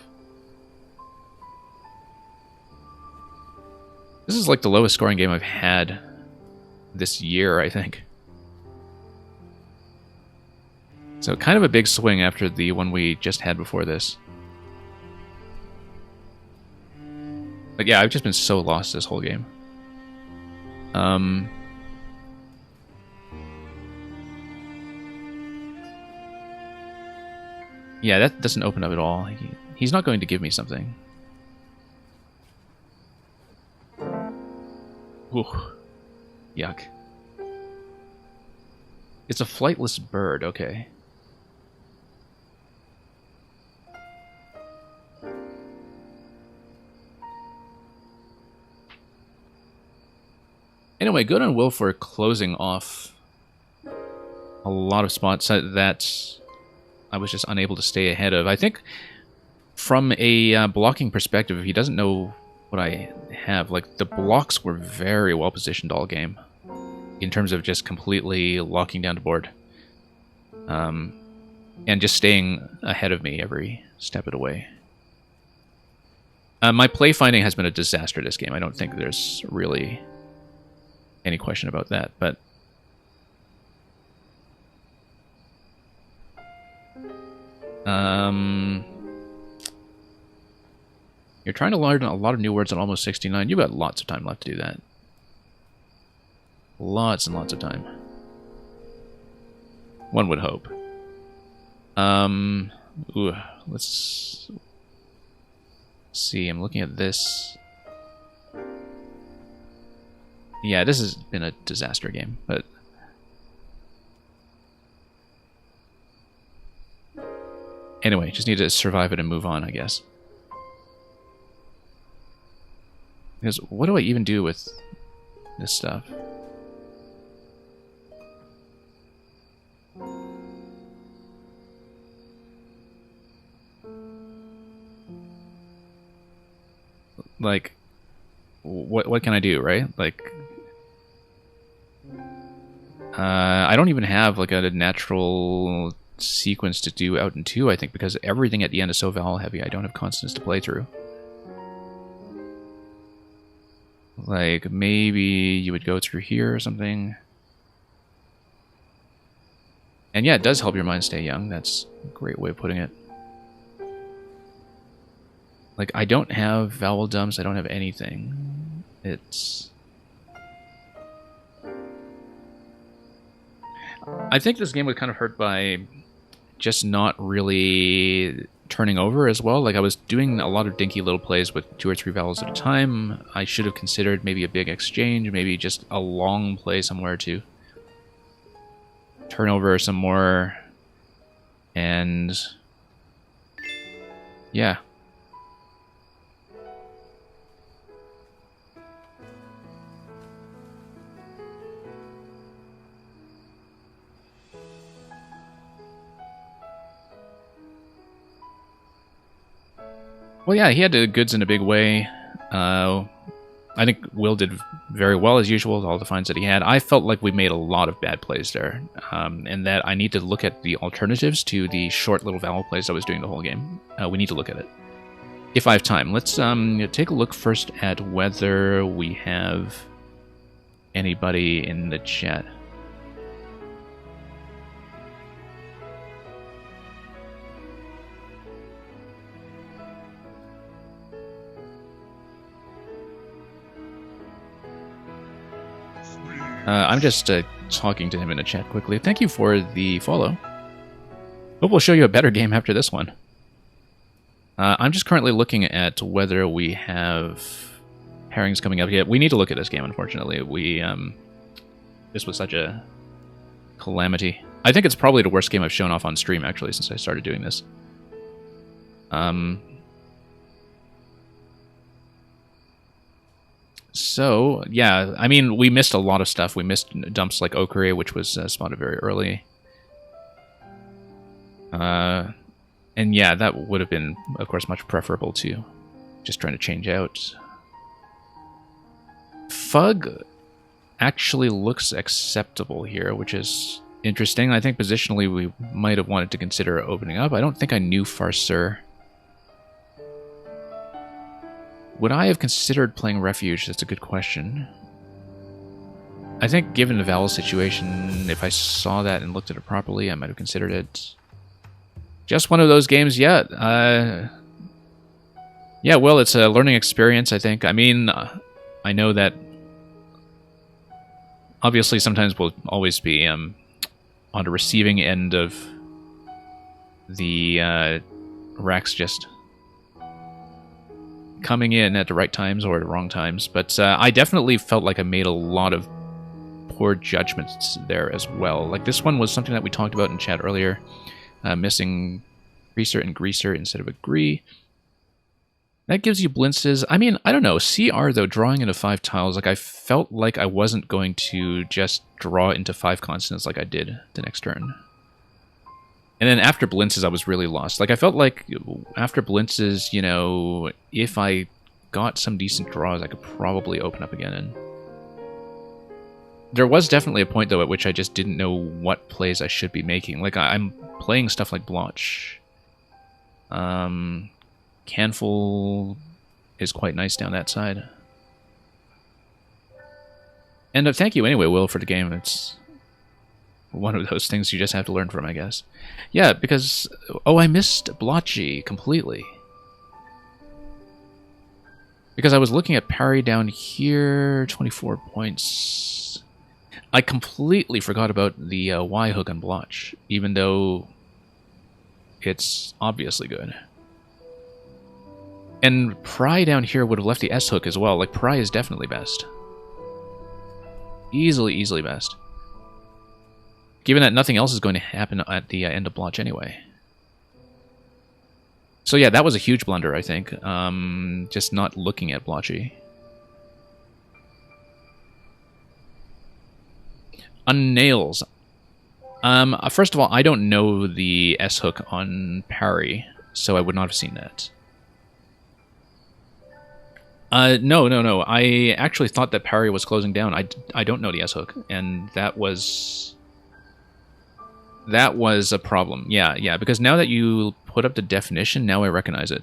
This is, like, the lowest scoring game I've had this year, I think. So, kind of a big swing after the one we just had before this. But yeah, I've just been so lost this whole game. Yeah, that doesn't open up at all. He's not going to give me something. Ooh. Yuck. It's a flightless bird, okay. Anyway, good on Will for closing off a lot of spots that I was just unable to stay ahead of. I think from a blocking perspective, he doesn't know what I have. Like, the blocks were very well positioned all game in terms of just completely locking down the board. And just staying ahead of me every step of the way. My play finding has been a disaster this game. I don't think there's really any question about that, but you're trying to learn a lot of new words on almost 69. You've got lots of time left to do that. Lots and lots of time. One would hope. Ooh, let's... see, I'm looking at this. Yeah, this has been a disaster game, but... Anyway, just need to survive it and move on, I guess. Because what do I even do with this stuff? Like, what can I do, right? Like, I don't even have like a natural sequence to do out in 2, I think, because everything at the end is so vowel heavy. I don't have consonants to play through. Like, maybe you would go through here or something. And yeah, it does help your mind stay young. That's a great way of putting it. Like, I don't have vowel dumps. I don't have anything. It's... I think this game was kind of hurt by just not really turning over as well. Like, I was doing a lot of dinky little plays with 2 or 3 vowels at a time. I should have considered maybe a big exchange, maybe just a long play somewhere to turn over some more. And yeah. Well, yeah, he had the goods in a big way. I think Will did very well, as usual, with all the finds that he had. I felt like we made a lot of bad plays there, and that I need to look at the alternatives to the short little vowel plays I was doing the whole game. We need to look at it. If I have time. Let's take a look first at whether we have anybody in the chat. I'm just talking to him in the chat quickly. Thank you for the follow. Hope we'll show you a better game after this one. I'm just currently looking at whether we have pairings coming up yet. We need to look at this game, unfortunately. This was such a calamity. I think it's probably the worst game I've shown off on stream, actually, since I started doing this. So, yeah, I mean, we missed a lot of stuff. We missed dumps like Okure, which was spotted very early. And yeah, that would have been, of course, much preferable to just trying to change out. Fug actually looks acceptable here, which is interesting. I think positionally we might have wanted to consider opening up. I don't think I knew Farser. Would I have considered playing Refuge? That's a good question. I think given the vowel situation, if I saw that and looked at it properly, I might have considered it. Just one of those games yet. Yeah, well, it's a learning experience, I think. I mean, I know that obviously sometimes we'll always be on the receiving end of the racks just coming in at the right times or the wrong times, but I definitely felt like I made a lot of poor judgments there as well. Like, this one was something that we talked about in chat earlier, missing Greaser and Greaser instead of Agree. That gives you blintzes. I mean, I don't know, CR though, drawing into 5 tiles, like I felt like I wasn't going to just draw into 5 consonants like I did the next turn. And then after blintzes, I was really lost. Like, I felt like after blintzes, you know, if I got some decent draws, I could probably open up again. And there was definitely a point, though, at which I just didn't know what plays I should be making. Like, I'm playing stuff like Blotch. Canful is quite nice down that side. And thank you anyway, Will, for the game. It's one of those things you just have to learn from, I guess. Yeah, because... Oh, I missed Blotchy completely. Because I was looking at parry down here, 24 points. I completely forgot about the Y hook on Blotch, even though it's obviously good. And pry down here would have left the S hook as well. Like, pry is definitely best. Easily best. Given that nothing else is going to happen at the end of blotch anyway. So yeah, that was a huge blunder, I think. Just not looking at blotchy. On nails. First of all, I don't know the S hook on parry, so I would not have seen that. No. I actually thought that parry was closing down. I don't know the S hook, and that was a problem. Yeah, because now that you put up the definition, now I recognize it.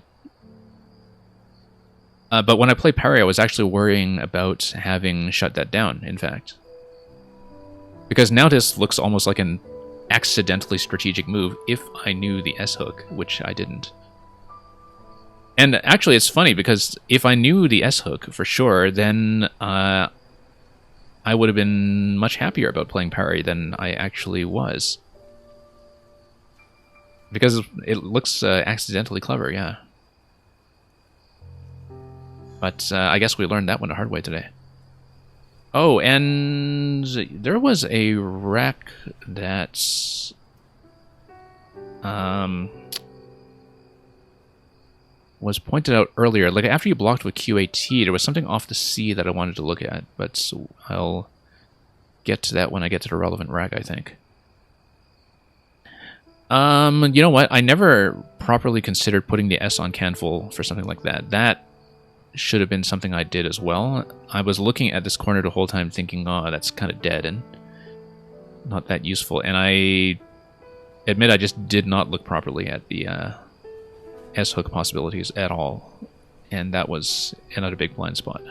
But when I play parry, I was actually worrying about having shut that down, in fact. Because now this looks almost like an accidentally strategic move if I knew the S hook, which I didn't. And actually, it's funny, because if I knew the S hook for sure, then I would have been much happier about playing parry than I actually was. Because it looks accidentally clever, yeah. But I guess we learned that one the hard way today. Oh, and there was a wreck that's... was pointed out earlier. Like, after you blocked with QAT, there was something off the C that I wanted to look at, but I'll get to that when I get to the relevant rack, I think. You know what? I never properly considered putting the S on Canful for something like that. That should have been something I did as well. I was looking at this corner the whole time thinking, oh, that's kind of dead and not that useful. And I admit I just did not look properly at the S-hook possibilities at all, and that was another big blind spot.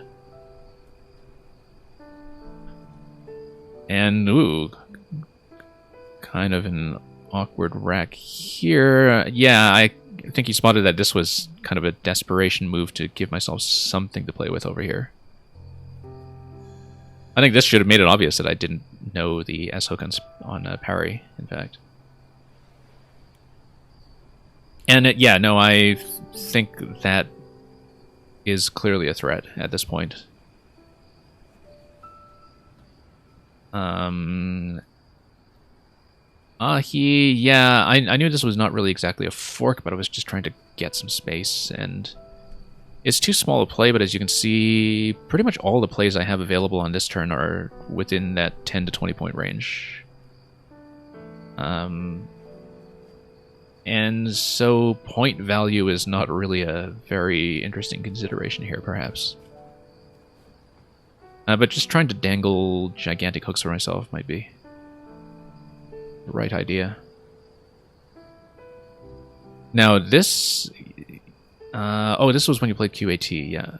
And, ooh, kind of an awkward rack here. Yeah, I think he spotted that this was kind of a desperation move to give myself something to play with over here. I think this should have made it obvious that I didn't know the S-hook on parry, in fact. And yeah, no, I think that is clearly a threat at this point. Yeah, I knew this was not really exactly a fork, but I was just trying to get some space, and it's too small a play, but as you can see, pretty much all the plays I have available on this turn are within that 10 to 20 point range. And so point value is not really a very interesting consideration here, perhaps. But just trying to dangle gigantic hooks for myself might be the right idea. Now this... oh, this was when you played QAT, yeah.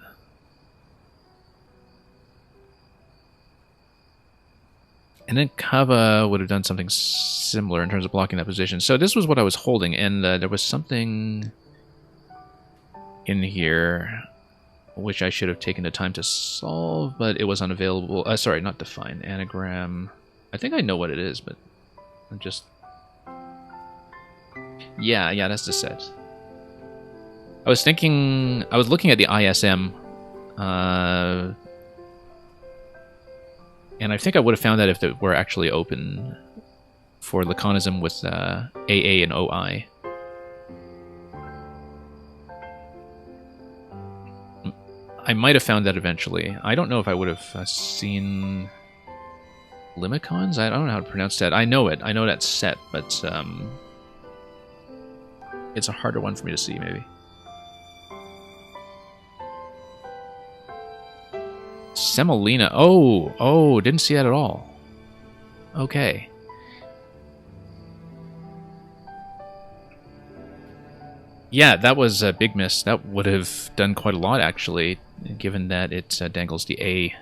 And then Kava would have done something similar in terms of blocking that position. So this was what I was holding, and there was something in here which I should have taken the time to solve, but it was unavailable. Sorry, not define. Anagram. I think I know what it is, but I'm just... Yeah, that's the set. I was thinking... I was looking at the ISM... and I think I would have found that if it were actually open for Laconism with AA and OI. I might have found that eventually. I don't know if I would have seen Limicons? I don't know how to pronounce that. I know it. I know that set, but it's a harder one for me to see, maybe. Semolina. Oh, didn't see that at all. Okay. Yeah, that was a big miss. That would have done quite a lot, actually, given that it dangles the A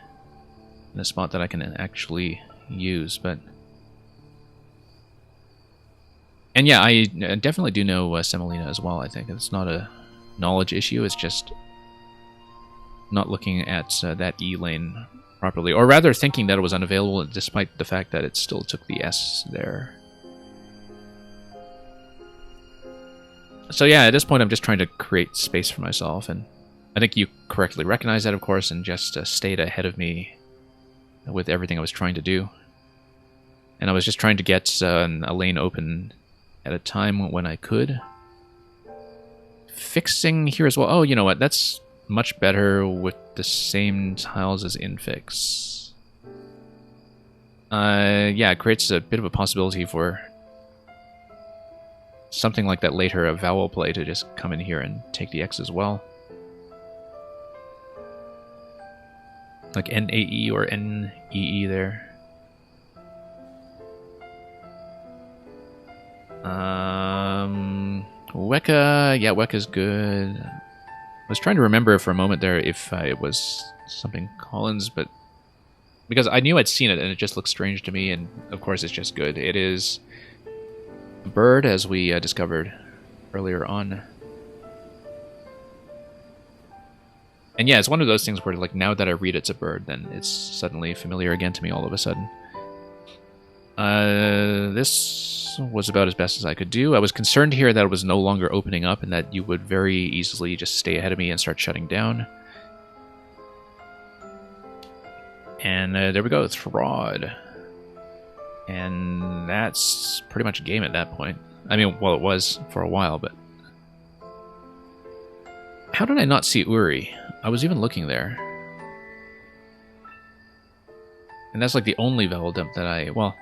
in a spot that I can actually use, but... And yeah, I definitely do know Semolina as well, I think. It's not a knowledge issue, it's just not looking at that E lane properly. Or rather, thinking that it was unavailable, despite the fact that it still took the S there. So yeah, at this point I'm just trying to create space for myself, and I think you correctly recognized that, of course, and just stayed ahead of me with everything I was trying to do. And I was just trying to get a lane open at a time when I could. Fixing here as well. Oh, you know what? That's much better with the same tiles as infix. Yeah, it creates a bit of a possibility for something like that later, a vowel play, to just come in here and take the X as well. Like NAE or NEE there. Weka, yeah, Weka's good. I was trying to remember for a moment there if it was something Collins, but because I knew I'd seen it and it just looked strange to me, and of course it's just good. It is a bird, as we discovered earlier on. And yeah, it's one of those things where, like, now that I read it's a bird, then it's suddenly familiar again to me all of a sudden. This was about as best as I could do. I was concerned here that it was no longer opening up and that you would very easily just stay ahead of me and start shutting down. And there we go, Throd. And that's pretty much a game at that point. I mean, well, it was for a while, but... How did I not see Uri? I was even looking there. And that's like the only vowel dump that I... Well...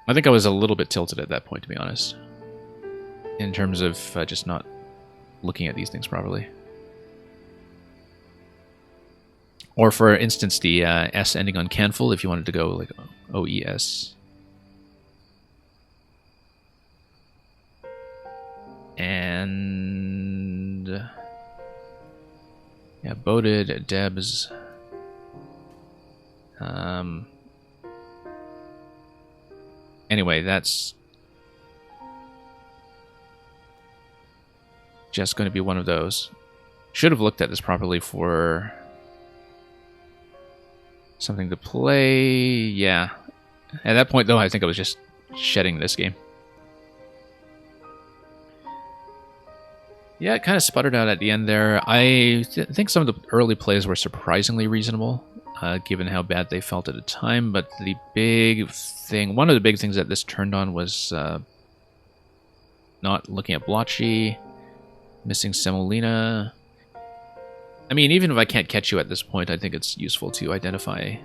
I think I was a little bit tilted at that point, to be honest. In terms of just not looking at these things properly. Or for instance, the S ending on canful, if you wanted to go like OES. And... yeah, Boated, Debs. Anyway, that's just going to be one of those. Should have looked at this properly for something to play. Yeah. At that point, though, I think I was just shedding this game. Yeah, it kind of sputtered out at the end there. I think some of the early plays were surprisingly reasonable, given how bad they felt at the time. But the big thing, one of the big things that this turned on was not looking at blotchy, missing semolina. I mean, even if I can't catch you at this point, I think it's useful to identify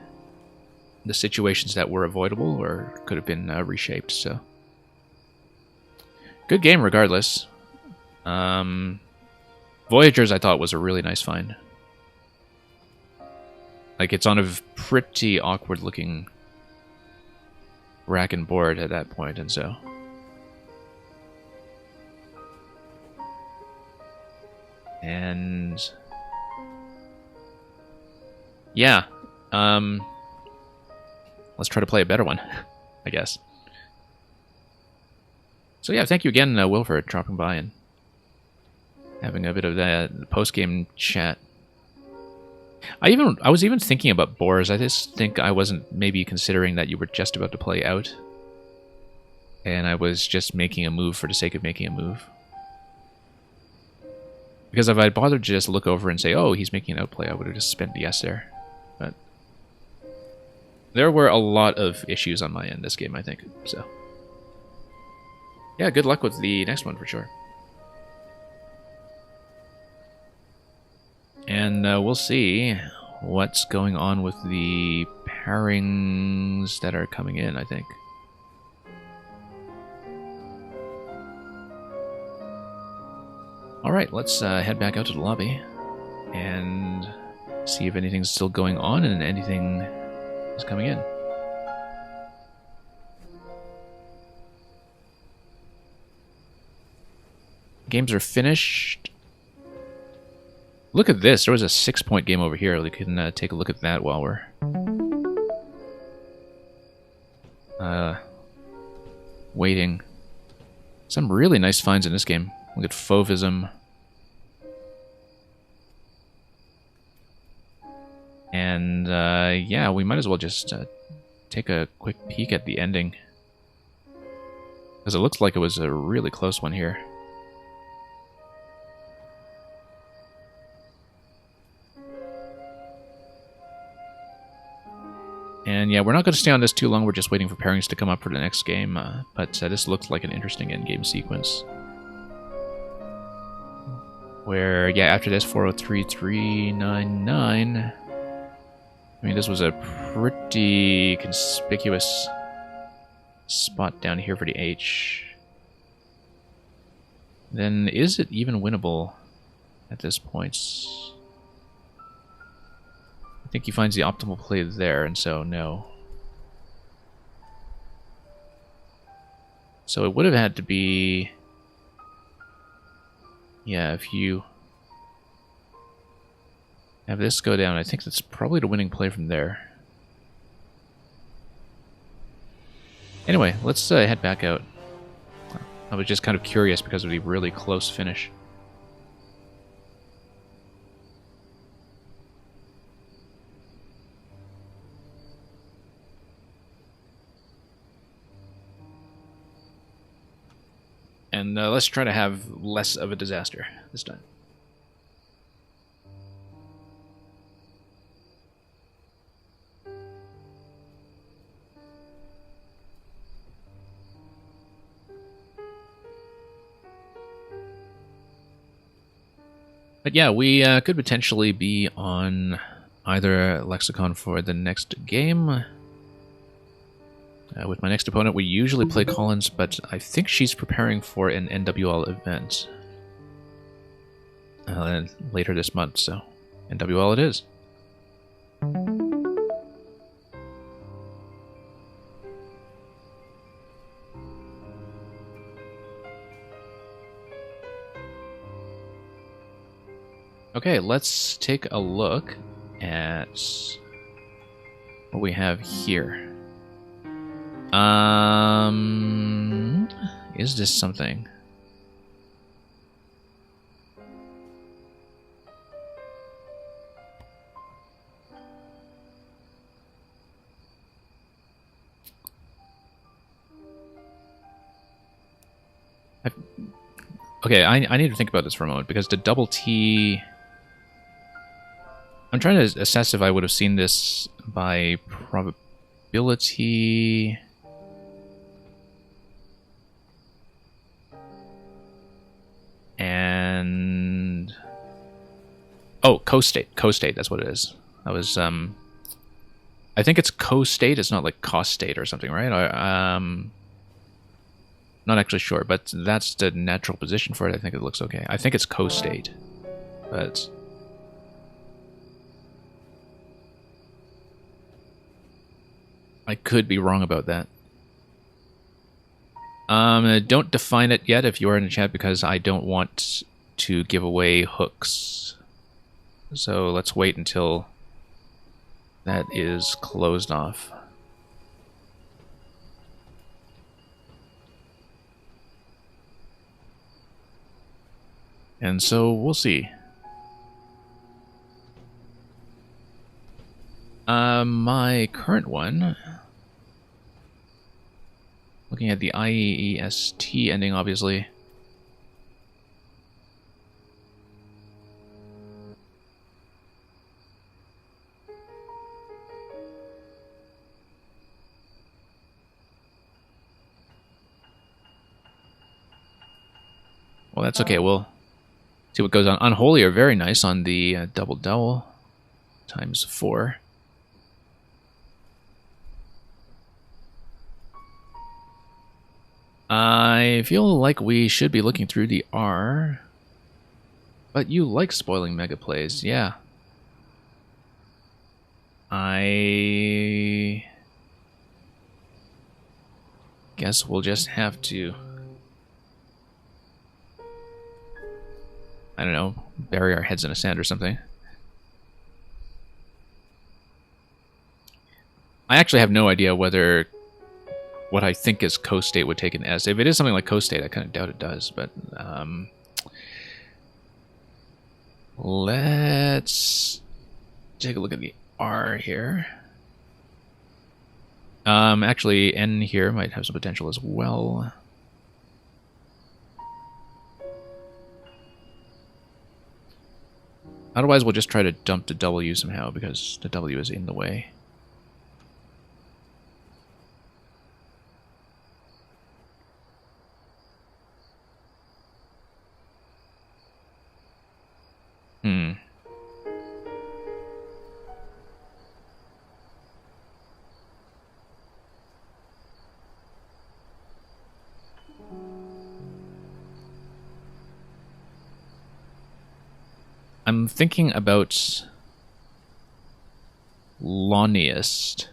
the situations that were avoidable or could have been reshaped. So, good game regardless. Voyagers, I thought, was a really nice find. Like, it's on a pretty awkward-looking rack and board at that point, and so... And... yeah. Let's try to play a better one, I guess. So yeah, thank you again, Will, for dropping by and having a bit of that post-game chat. I was even thinking about boars. I just think I wasn't maybe considering that you were just about to play out. And I was just making a move for the sake of making a move. Because if I'd bothered to just look over and say, oh, he's making an outplay, I would have just spent the S there. But there were a lot of issues on my end this game, I think. So yeah, good luck with the next one for sure. And we'll see what's going on with the pairings that are coming in, I think. Alright, let's head back out to the lobby and see if anything's still going on and anything is coming in. Games are finished. Look at this. There was a 6-point game over here. We can take a look at that while we're waiting. Some really nice finds in this game. Look at Fauvism. And yeah, we might as well just take a quick peek at the ending. Because it looks like it was a really close one here. And yeah, we're not going to stay on this too long. We're just waiting for pairings to come up for the next game. But this looks like an interesting endgame sequence. Where, yeah, after this, 403,399. I mean, this was a pretty conspicuous spot down here for the H. Then, is it even winnable at this point? I think he finds the optimal play there, and so no. So it would have had to be... Yeah, if you have this go down, I think that's probably the winning play from there. Anyway, let's head back out. I was just kind of curious because of the really close finish. And let's try to have less of a disaster this time. But yeah, we could potentially be on either Lexicon for the next game. With my next opponent, we usually play Collins, but I think she's preparing for an NWL event later this month, so NWL it is. Okay, let's take a look at what we have here. Is this something? Okay, I need to think about this for a moment, because the double T... I'm trying to assess if I would have seen this by probability... And... Oh, co-state. Co-state, that's what it is. I was, I think it's co-state, it's not like cost-state or something, right? Not actually sure, but that's the natural position for it. I think it looks okay. I think it's co-state, but... I could be wrong about that. Don't define it yet if you are in the chat, because I don't want to give away hooks. So let's wait until that is closed off. And so we'll see. My current one, looking at the IEST ending, obviously. Well, that's okay. We'll see what goes on. Unholy are very nice on the double-double times 4. I feel like we should be looking through the R. But you like spoiling mega plays, yeah. I guess we'll just have to, I don't know, bury our heads in the sand or something. I actually have no idea whether what I think is co-state would take an S. If it is something like co-state, I kind of doubt it does, but let's take a look at the R here. Actually, N here might have some potential as well. Otherwise, we'll just try to dump the W somehow, because the W is in the way. I'm thinking about Lonniest.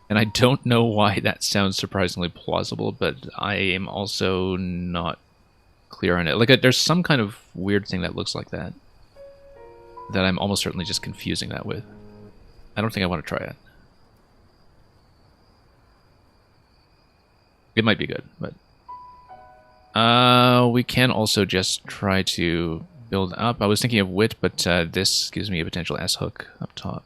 And I don't know why that sounds surprisingly plausible, but I am also not clear on it. Like, there's some kind of weird thing that looks like that I'm almost certainly just confusing that with. I don't think I want to try it. It might be good, but... we can also just try to build up. I was thinking of wit, but this gives me a potential S-hook up top.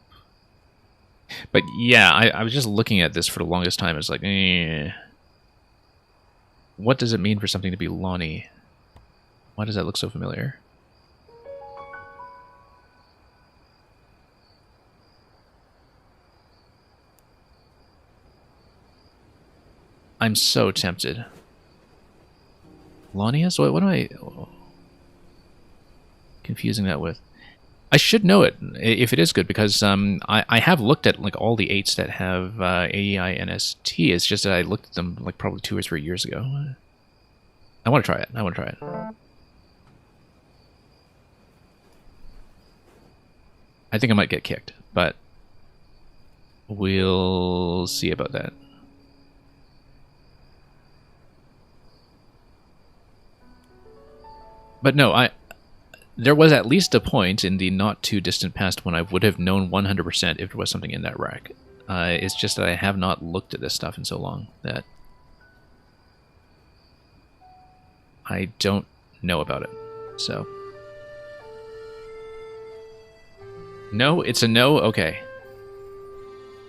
But yeah, I was just looking at this for the longest time. It's like, what does it mean for something to be Lonnie? Why does that look so familiar? I'm so tempted. Lonniest? What am I confusing that with? I should know it if it is good, because I have looked at like all the 8s that have AEI and ST. It's just that I looked at them like probably 2 or 3 years ago. I want to try it. I want to try it. I think I might get kicked, but we'll see about that. But no, there was at least a point in the not too distant past when I would have known 100% if there was something in that rack. It's just that I have not looked at this stuff in so long that I don't know about it. So, no, it's a no. Okay,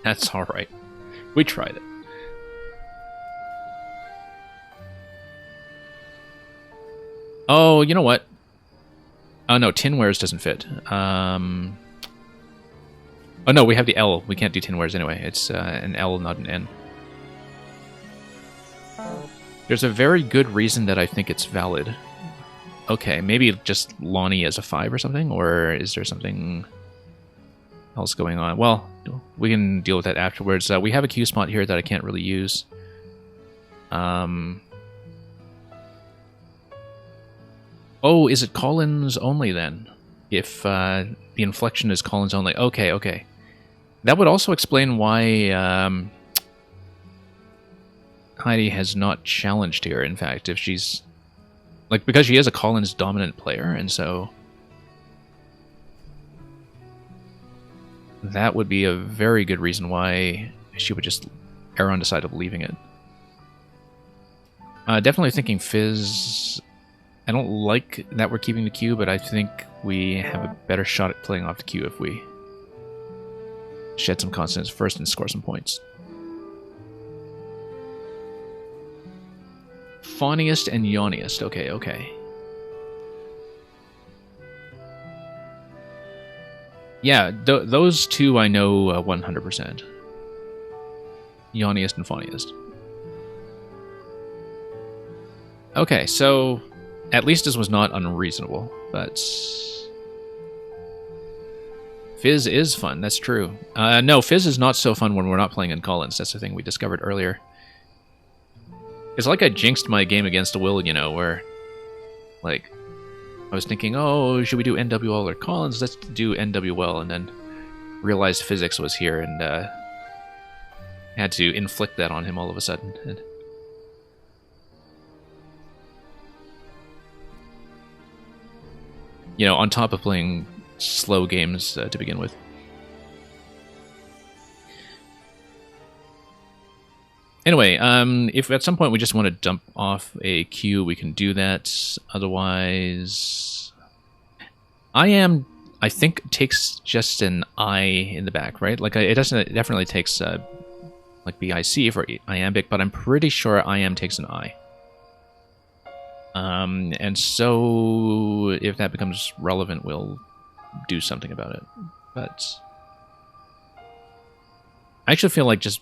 that's all right. We tried it. Oh, you know what? Oh no, tinwares doesn't fit. Oh no, we have the L. We can't do tinwares anyway. It's an L, not an N. There's a very good reason that I think it's valid. Okay, maybe just Lonnie as a 5 or something? Or is there something else going on? Well, we can deal with that afterwards. We have a Q spot here that I can't really use. Oh, is it Collins only then? If the inflection is Collins only. Okay, okay. That would also explain why Heidi has not challenged here, in fact, if she's... Like, because she is a Collins dominant player, and so... That would be a very good reason why she would just err on the side of leaving it. Definitely thinking Fizz... I don't like that we're keeping the Q, but I think we have a better shot at playing off the Q if we shed some consonants first and score some points. Fauniest and Yawniest. Okay, okay. Yeah, those two I know 100%. Yawniest and Fauniest. Okay, so... At least this was not unreasonable, but... Fizz is fun, that's true. No, Fizz is not so fun when we're not playing in Collins. That's the thing we discovered earlier. It's like I jinxed my game against Will, you know, where... Like, I was thinking, oh, should we do NWL or Collins? Let's do NWL, and then realized physics was here, and had to inflict that on him all of a sudden. And, you know, on top of playing slow games to begin with. Anyway, if at some point we just want to dump off a Q, we can do that. Otherwise... I think, takes just an I in the back, right? Like, it definitely takes, like, BIC for iambic, but I'm pretty sure IAM takes an I. And so, if that becomes relevant, we'll do something about it. But I actually feel like just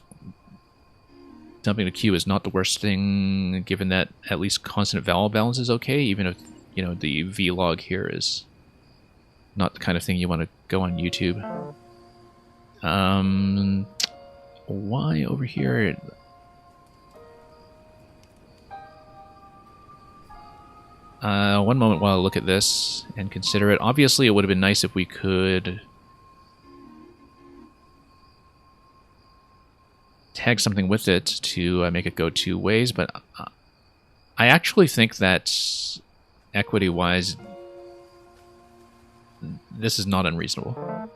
dumping a Q is not the worst thing, given that at least consonant vowel balance is okay, even if, you know, the vlog here is not the kind of thing you want to go on YouTube. Why over here? One moment while I look at this and consider it. Obviously, it would have been nice if we could tag something with it to make it go two ways, but I actually think that equity-wise, this is not unreasonable.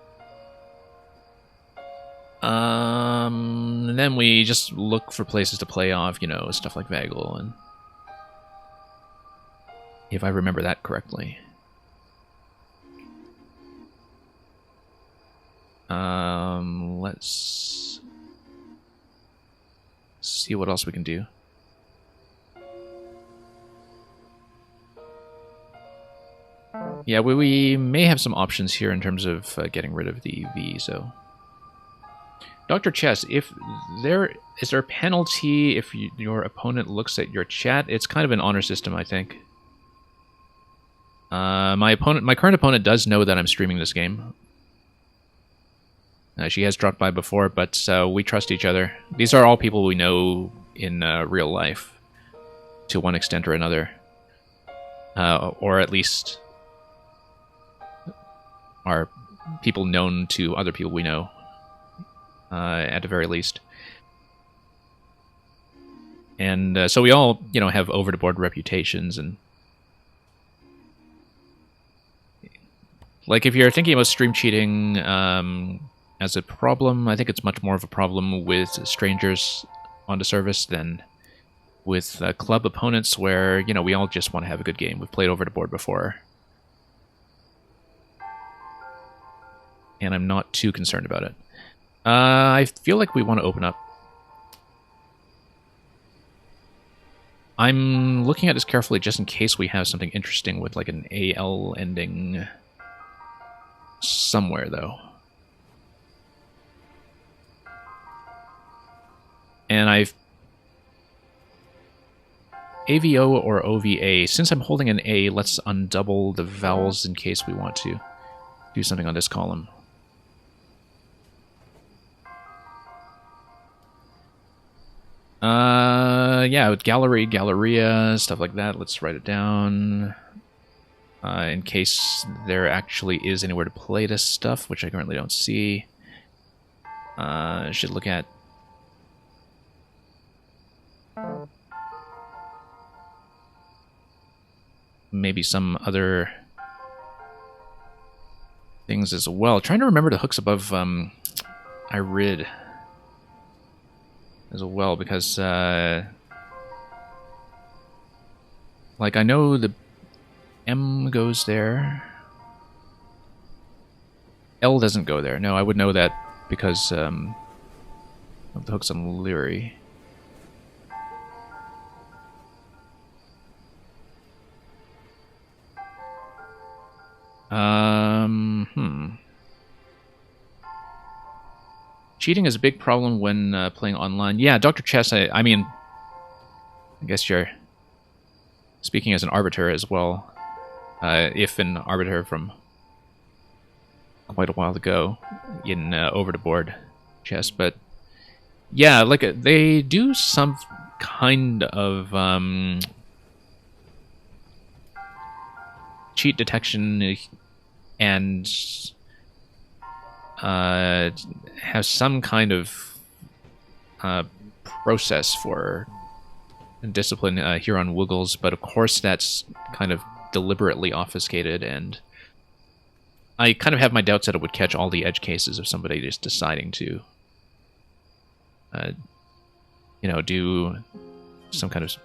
And then we just look for places to play off, you know, stuff like Vagel, and if I remember that correctly. Let's see what else we can do. Yeah, we may have some options here in terms of getting rid of the V, so... Dr. Chess, if there is there a penalty if your opponent looks at your chat? It's kind of an honor system, I think. My current opponent does know that I'm streaming this game. She has dropped by before, but we trust each other. These are all people we know in real life, to one extent or another. Or at least are people known to other people we know, at the very least. And so we all, you know, have over-the-board reputations, and like if you're thinking about stream cheating as a problem, I think it's much more of a problem with strangers on the service than with club opponents, where, you know, we all just want to have a good game. We've played over the board before, and I'm not too concerned about it. I feel like we want to open up. I'm looking at this carefully just in case we have something interesting with like an AL ending somewhere, though. And I've... AVO or OVA. Since I'm holding an A, let's undouble the vowels in case we want to do something on this column. Yeah, with gallery, galleria, stuff like that. Let's write it down. In case there actually is anywhere to play this stuff, which I currently don't see. Should look at... maybe some other things as well. Trying to remember the hooks above irid as well, because like I know the M goes there. L doesn't go there. No, I would know that because of the hooks on Leary. Cheating is a big problem when playing online. Yeah, Dr. Chess, I mean, I guess you're speaking as an arbiter as well. If an arbiter from quite a while ago in over-the-board chess. But yeah, like they do some kind of cheat detection and have some kind of process for discipline here on Wiggles, but of course that's kind of deliberately obfuscated, and I kind of have my doubts that it would catch all the edge cases of somebody just deciding to you know, do some kind of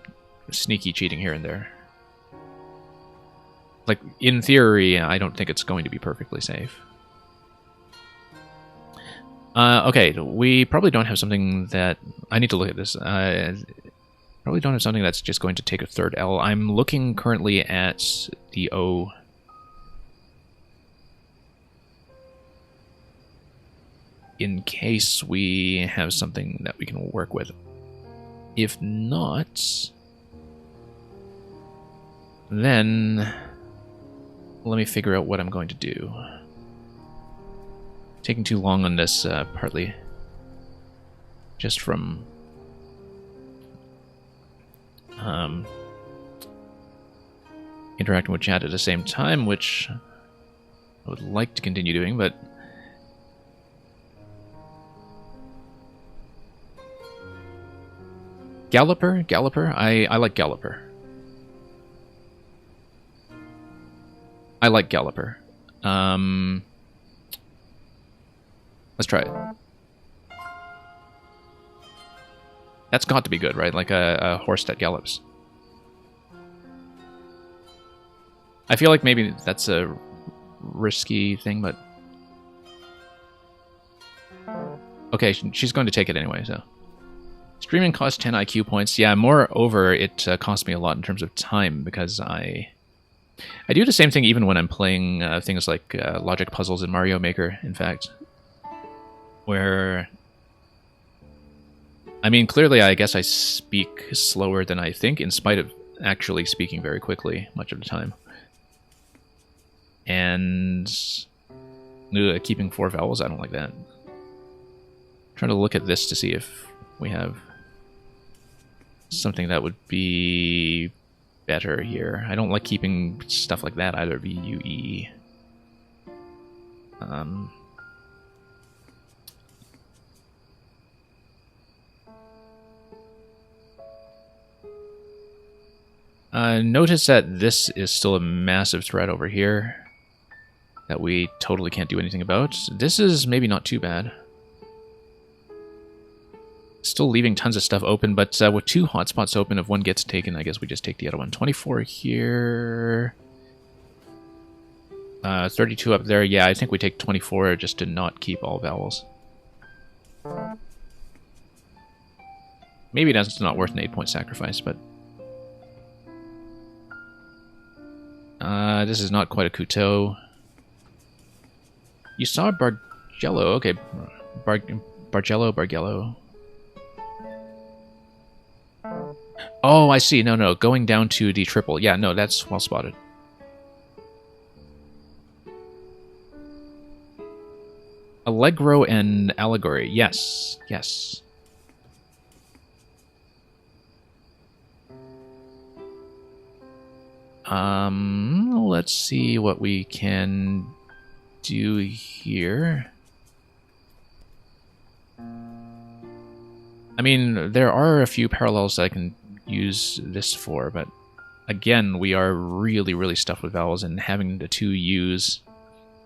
sneaky cheating here and there. Like, in theory, I don't think it's going to be perfectly safe. Okay, we probably don't have something that... I need to look at this. Probably don't have something that's just going to take a third L. I'm looking currently at the O. In case we have something that we can work with. If not... then... let me figure out what I'm going to do. Taking too long on this, partly just from interacting with chat at the same time, which I would like to continue doing, but Galloper? I like Galloper. I like Galloper. Let's try it. That's got to be good, right? Like a horse that gallops. I feel like maybe that's a risky thing, but... Okay, she's going to take it anyway, so... Streaming costs 10 IQ points. Yeah, moreover, it costs me a lot in terms of time, because I do the same thing even when I'm playing things like logic puzzles in Mario Maker, in fact. Where... I mean, clearly, I guess I speak slower than I think, in spite of actually speaking very quickly much of the time. And keeping 4 vowels, I don't like that. I'm trying to look at this to see if we have something that would be better here. I don't like keeping stuff like that either. VUE. Notice that this is still a massive threat over here that we totally can't do anything about. This is maybe not too bad. Still leaving tons of stuff open, but with 2 hotspots open, if one gets taken, I guess we just take the other one. 24 here. 32 up there. Yeah, I think we take 24 just to not keep all vowels. Maybe that's not worth an 8-point sacrifice, but... this is not quite a couteau. You saw Bargello. Okay. Bargello. Oh, I see. No. Going down to the triple. Yeah, no, that's well spotted. Allegro and Allegory. Yes. Let's see what we can do here. I mean, there are a few parallels that I can use this for, but again, we are really, really stuffed with vowels, and having the 2 U's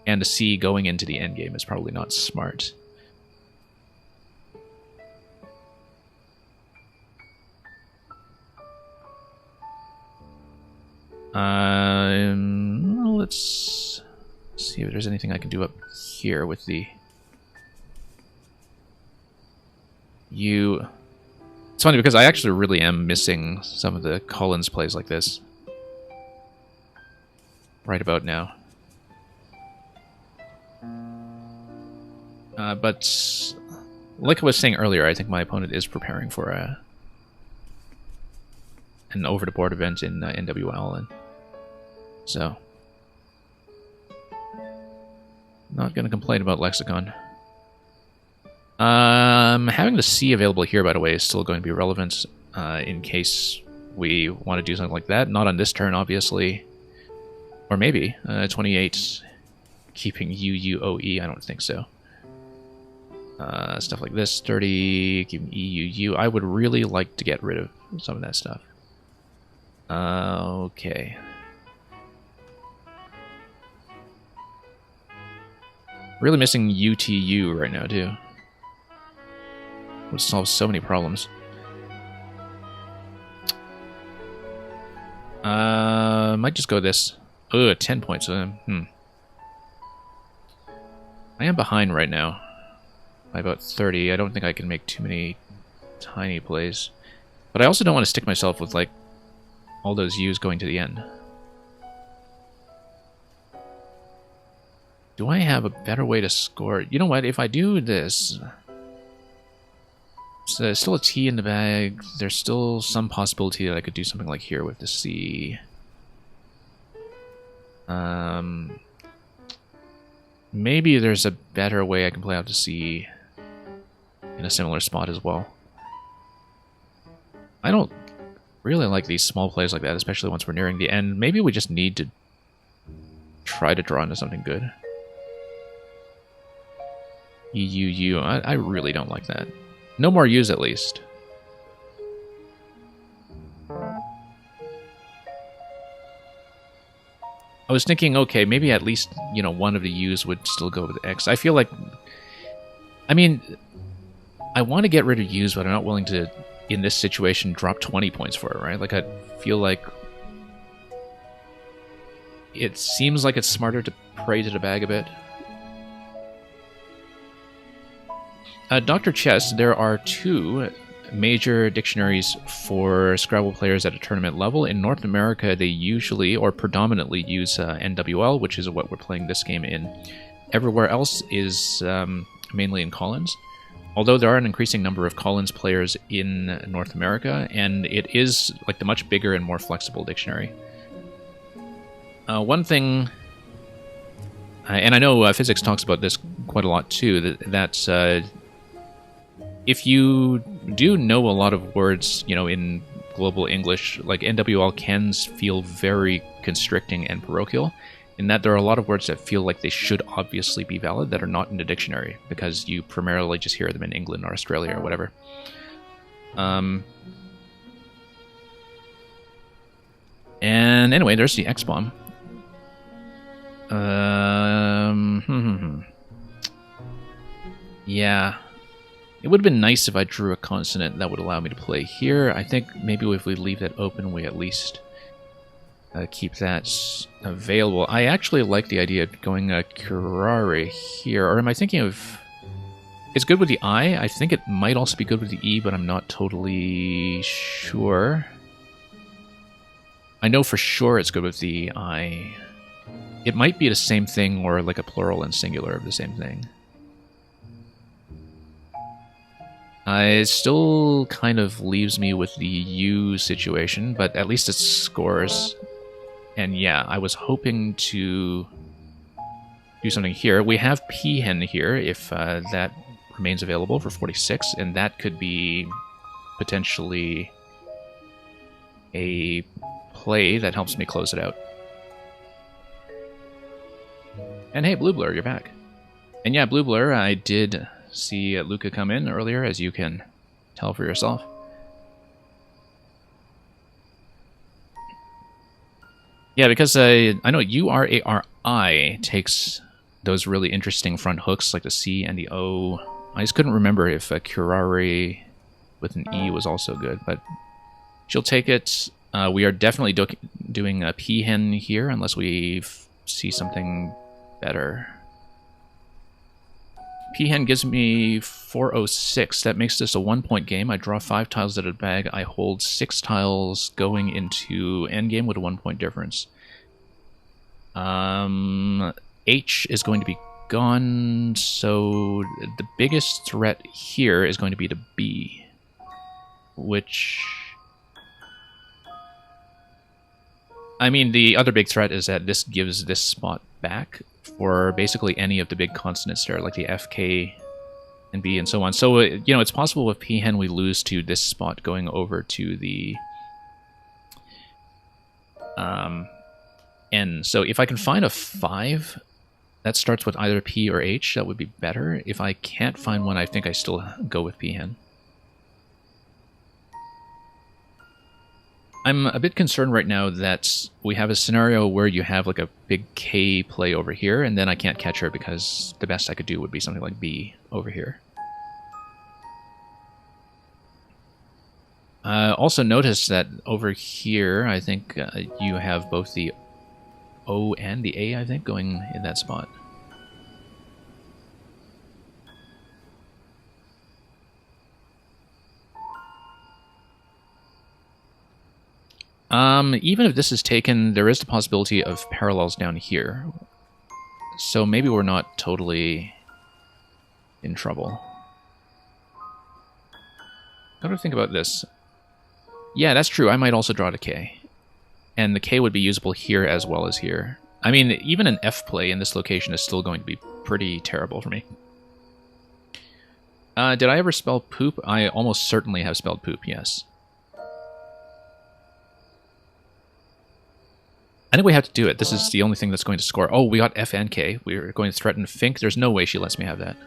and a C going into the endgame is probably not smart. Let's see if there's anything I can do up here with the U. It's funny because I actually really am missing some of the Collins plays like this right about now. But like I was saying earlier, I think my opponent is preparing for an over-the-board event in NWL, and so not going to complain about Lexicon. Having the C available here, by the way, is still going to be relevant in case we want to do something like that. Not on this turn, obviously. Or maybe. 28 keeping UUOE, I don't think so. Stuff like this, 30 keeping EUU. I would really like to get rid of some of that stuff. Okay. Really missing UTU right now, too. Would solve so many problems. Might just go this. Ugh, 10 points. I am behind right now by about 30. I don't think I can make too many tiny plays. But I also don't want to stick myself with, like, all those U's going to the end. Do I have a better way to score? You know what? If I do this... So there's still a T in the bag. There's still some possibility that I could do something like here with the C. Maybe there's a better way I can play out the C in a similar spot as well. I don't Really like these small plays like that, especially once we're nearing the end. Maybe we just need to try to draw into something good. EUU. I really don't like that. No more U's at least. I was thinking, okay, maybe at least, you know, one of the U's would still go with X. I feel like... I mean, I want to get rid of U's, but I'm not willing to, in this situation, drop 20 points for it, right? Like, I feel like... It seems like it's smarter to pray to the bag a bit. Dr. Chess, there are 2 major dictionaries for Scrabble players at a tournament level. In North America, they usually or predominantly use NWL, which is what we're playing this game in. Everywhere else is mainly in Collins, although there are an increasing number of Collins players in North America, and it is like the much bigger and more flexible dictionary. One thing, and I know physics talks about this quite a lot too, that's if you do know a lot of words, you know, in global English, like NWL can feel very constricting and parochial, in that there are a lot of words that feel like they should obviously be valid that are not in the dictionary, because you primarily just hear them in England or Australia or whatever. And anyway, there's the X-Bomb. Yeah. It would have been nice if I drew a consonant that would allow me to play here. I think maybe if we leave that open, we at least keep that available. I actually like the idea of going curare here. Or am I thinking of... It's good with the I. I think it might also be good with the E, but I'm not totally sure. I know for sure it's good with the I. It might be the same thing, or like a plural and singular of the same thing. It still kind of leaves me with the U situation, but at least it scores. And yeah, I was hoping to do something here. We have Peahen here, if that remains available for 46, and that could be potentially a play that helps me close it out. And hey, Blue Blur, you're back. And yeah, Blue Blur, I did see Luca come in earlier, as you can tell for yourself. Yeah, because I know URARI takes those really interesting front hooks, like the C and the O. I just couldn't remember if curare with an E was also good, but she'll take it. We are definitely doing a Peahen here, unless we see something better. Peahen gives me 406. That makes this a 1-point game. I draw 5 tiles out of the bag. I hold 6 tiles going into endgame with a 1-point difference. H is going to be gone, so the biggest threat here is going to be the B, which... I mean, the other big threat is that this gives this spot back for basically any of the big consonants there, like the F, K, and B, and so on. So, you know, it's possible with Peahen we lose to this spot going over to the N. So if I can find a 5 that starts with either P or H, that would be better. If I can't find one, I think I still go with Peahen. I'm a bit concerned right now that we have a scenario where you have like a big K play over here, and then I can't catch her because the best I could do would be something like B over here. Also notice that over here, I think you have both the O and the A, I think, going in that spot. Even if this is taken, there is the possibility of parallels down here. So maybe we're not totally in trouble. How do I think about this? Yeah, that's true. I might also draw the K. And the K would be usable here as well as here. I mean, even an F play in this location is still going to be pretty terrible for me. Did I ever spell poop? I almost certainly have spelled poop, yes. I think we have to do it. This is the only thing that's going to score. Oh, we got F and K. We're going to threaten Fink. There's no way she lets me have that.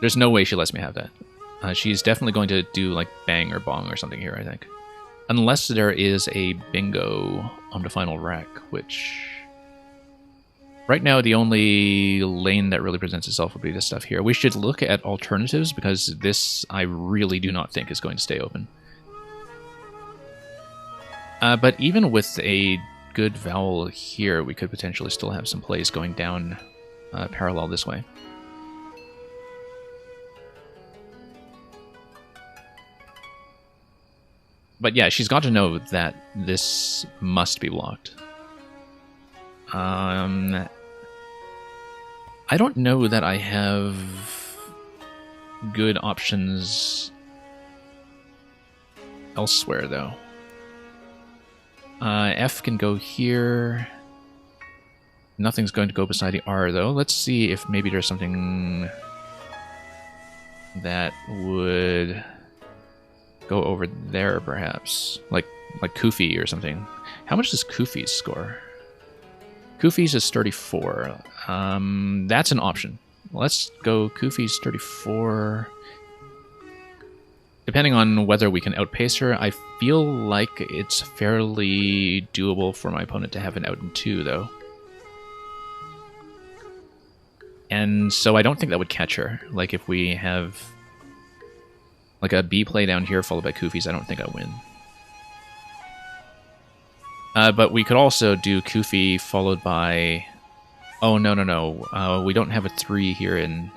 There's no way she lets me have that. She's definitely going to do like bang or bong or something here, I think. Unless there is a bingo on the final rack, which... Right now, the only lane that really presents itself would be this stuff here. We should look at alternatives, because this I really do not think is going to stay open. But even with a good vowel here, we could potentially still have some plays going down parallel this way. But yeah, she's got to know that this must be blocked. I don't know that I have good options elsewhere, though. F can go here. Nothing's going to go beside the R, though. Let's see if maybe there's something that would go over there, perhaps. Like Kufi or something. How much does Kufi's score? Kufi's is 34. That's an option. Let's go Kufi's 34. Depending on whether we can outpace her, I feel like it's fairly doable for my opponent to have an out in 2, though. And so I don't think that would catch her. Like, if we have like a B play down here followed by Kufi's, I don't think I win. But we could also do Kufi followed by... Oh, no. We don't have a 3 here in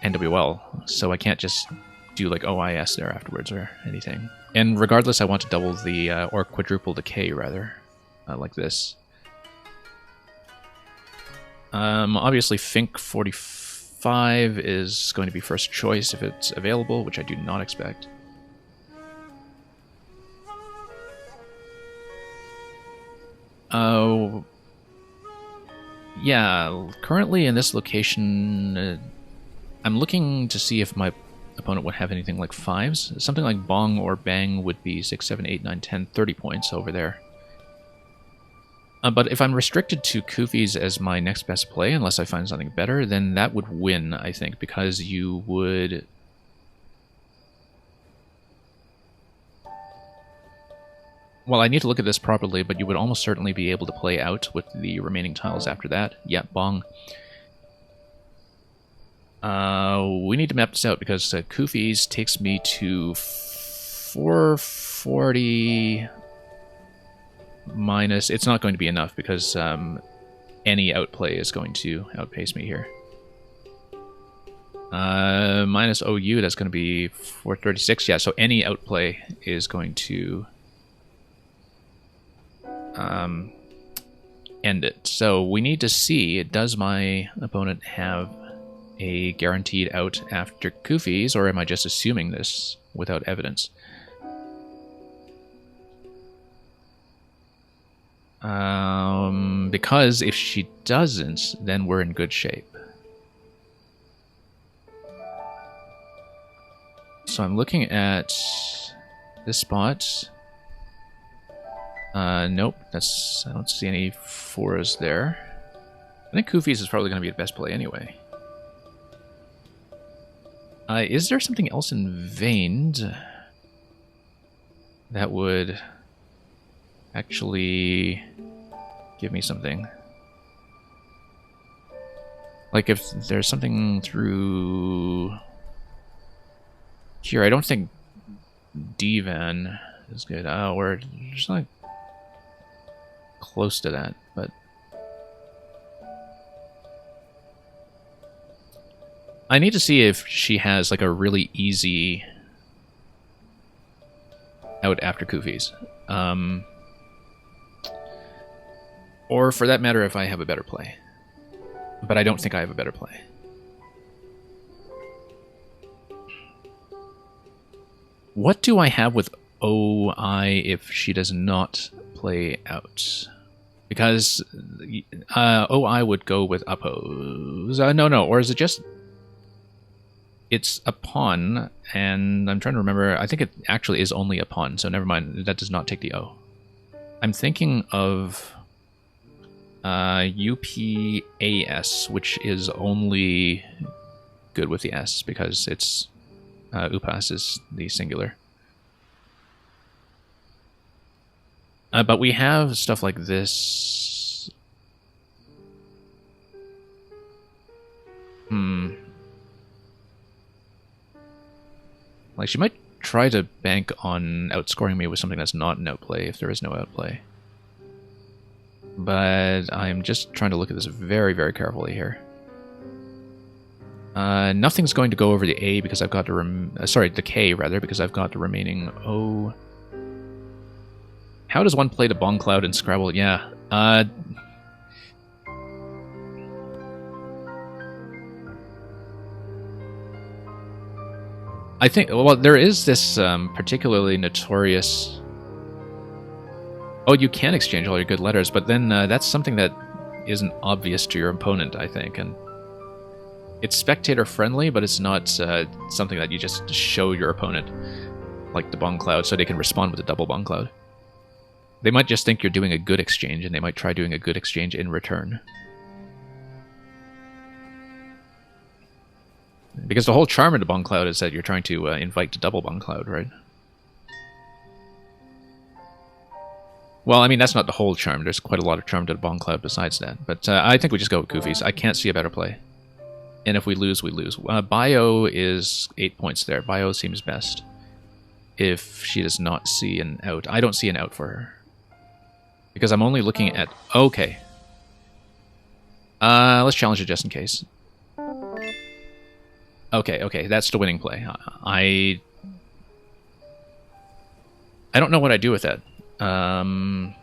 NWL, so I can't just do like OIS there afterwards or anything. And regardless, I want to double the, or quadruple the K, rather, like this. Obviously, Fink 45 is going to be first choice if it's available, which I do not expect. Oh, yeah, currently in this location, I'm looking to see if my opponent would have anything like 5s. Something like bong or bang would be 6, 7, 8, 9, 10, 30 points over there. But if I'm restricted to Kufi's as my next best play, unless I find something better, then that would win, I think, because you would... Well, I need to look at this properly, but you would almost certainly be able to play out with the remaining tiles after that. Yeah, bong. We need to map this out, because Kufi's takes me to 440 minus... It's not going to be enough, because any outplay is going to outpace me here. Minus OU, that's going to be 436. Yeah, so any outplay is going to... end it. So we need to see, does my opponent have a guaranteed out after Kufi's, or am I just assuming this without evidence? Because if she doesn't, then we're in good shape. So I'm looking at this spot. Nope, I don't see any 4s there. I think Kufi's is probably going to be the best play anyway. Is there something else in Veined that would actually give me something? Like if there's something through here, I don't think Divan is good. We're just like close to that, but I need to see if she has like a really easy out after Kufi's. Or for that matter, if I have a better play. But I don't think I have a better play. What do I have with OI if she does not play out? Because OI would go with oppose. No, or is it just... It's a pawn, and I'm trying to remember. I think it actually is only a pawn, so never mind. That does not take the O. I'm thinking of UPAS, which is only good with the S because it's UPAS is the singular. But we have stuff like this. Like, she might try to bank on outscoring me with something that's not an outplay if there is no outplay. But I'm just trying to look at this very, very carefully here. Nothing's going to go over the A because I've got the K rather, because I've got the remaining O. How does one play the Bong Cloud in Scrabble? Yeah. I think, well, there is this particularly notorious... Oh, you can exchange all your good letters, but then that's something that isn't obvious to your opponent, I think, and it's spectator-friendly, but it's not something that you just show your opponent, like the Bong Cloud, so they can respond with a double Bong Cloud. They might just think you're doing a good exchange, and they might try doing a good exchange in return. Because the whole charm of the Bong Cloud is that you're trying to invite the double Bong Cloud, right? Well, I mean, that's not the whole charm. There's quite a lot of charm to the Bong Cloud besides that. But I think we just go with Goofies. I can't see a better play. And if we lose, we lose. Bio is 8 points there. Bio seems best. If she does not see an out. I don't see an out for her. Because I'm only looking at... Okay. Let's challenge it just in case. Okay, that's the winning play. I don't know what I do with that. Oh,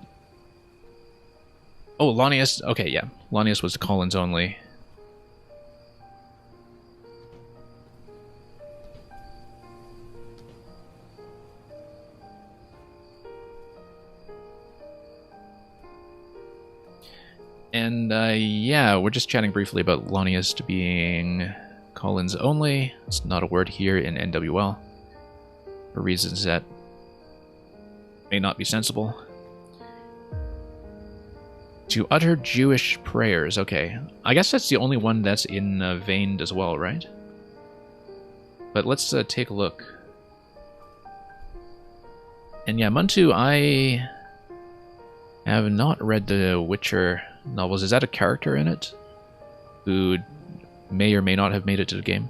Lanius. Okay, yeah. Lanius was Collins only. And, yeah, we're just chatting briefly about Lanius being Collins only. It's not a word here in NWL. For reasons that may not be sensible. To utter Jewish prayers. Okay. I guess that's the only one that's in veined as well, right? But let's take a look. And yeah, Muntu, I have not read the Witcher novels. Is that a character in it? Who may or may not have made it to the game?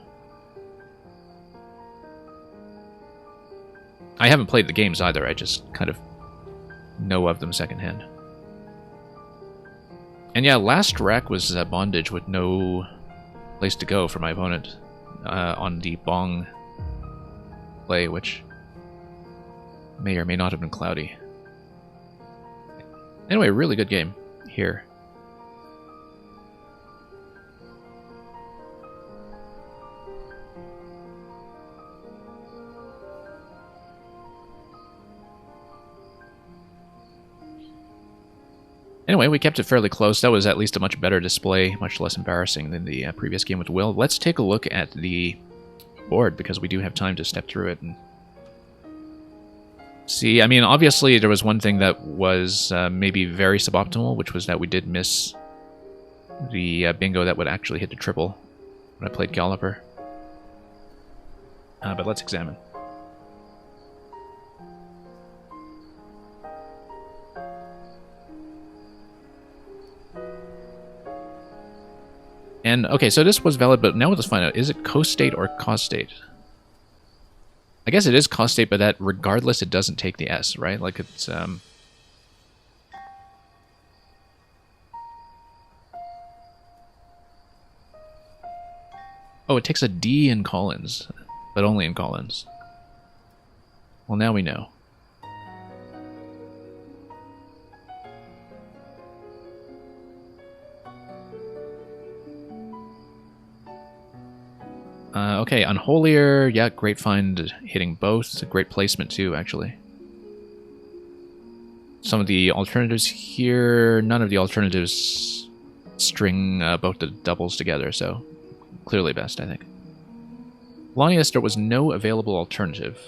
I haven't played the games either, I just kind of know of them secondhand. And yeah, last rack was bondage with no place to go for my opponent on the Bong play, which may or may not have been cloudy. Anyway, really good game here. Anyway, we kept it fairly close. That was at least a much better display, much less embarrassing than the previous game with Will. Let's take a look at the board, because we do have time to step through it and see. I mean, obviously there was one thing that was maybe very suboptimal, which was that we did miss the bingo that would actually hit the triple when I played Galloper. But let's examine. And, okay, so this was valid, but now let's find out, is it co-state or cos-state? I guess it is cos-state, but that, regardless, it doesn't take the S, right? Like, it's, Oh, it takes a D in Collins, but only in Collins. Well, now we know. Okay, Unholier, yeah, great find hitting both. Great placement too, actually. Some of the alternatives here, none of the alternatives string both the doubles together, so clearly best, I think. Lanius, there was no available alternative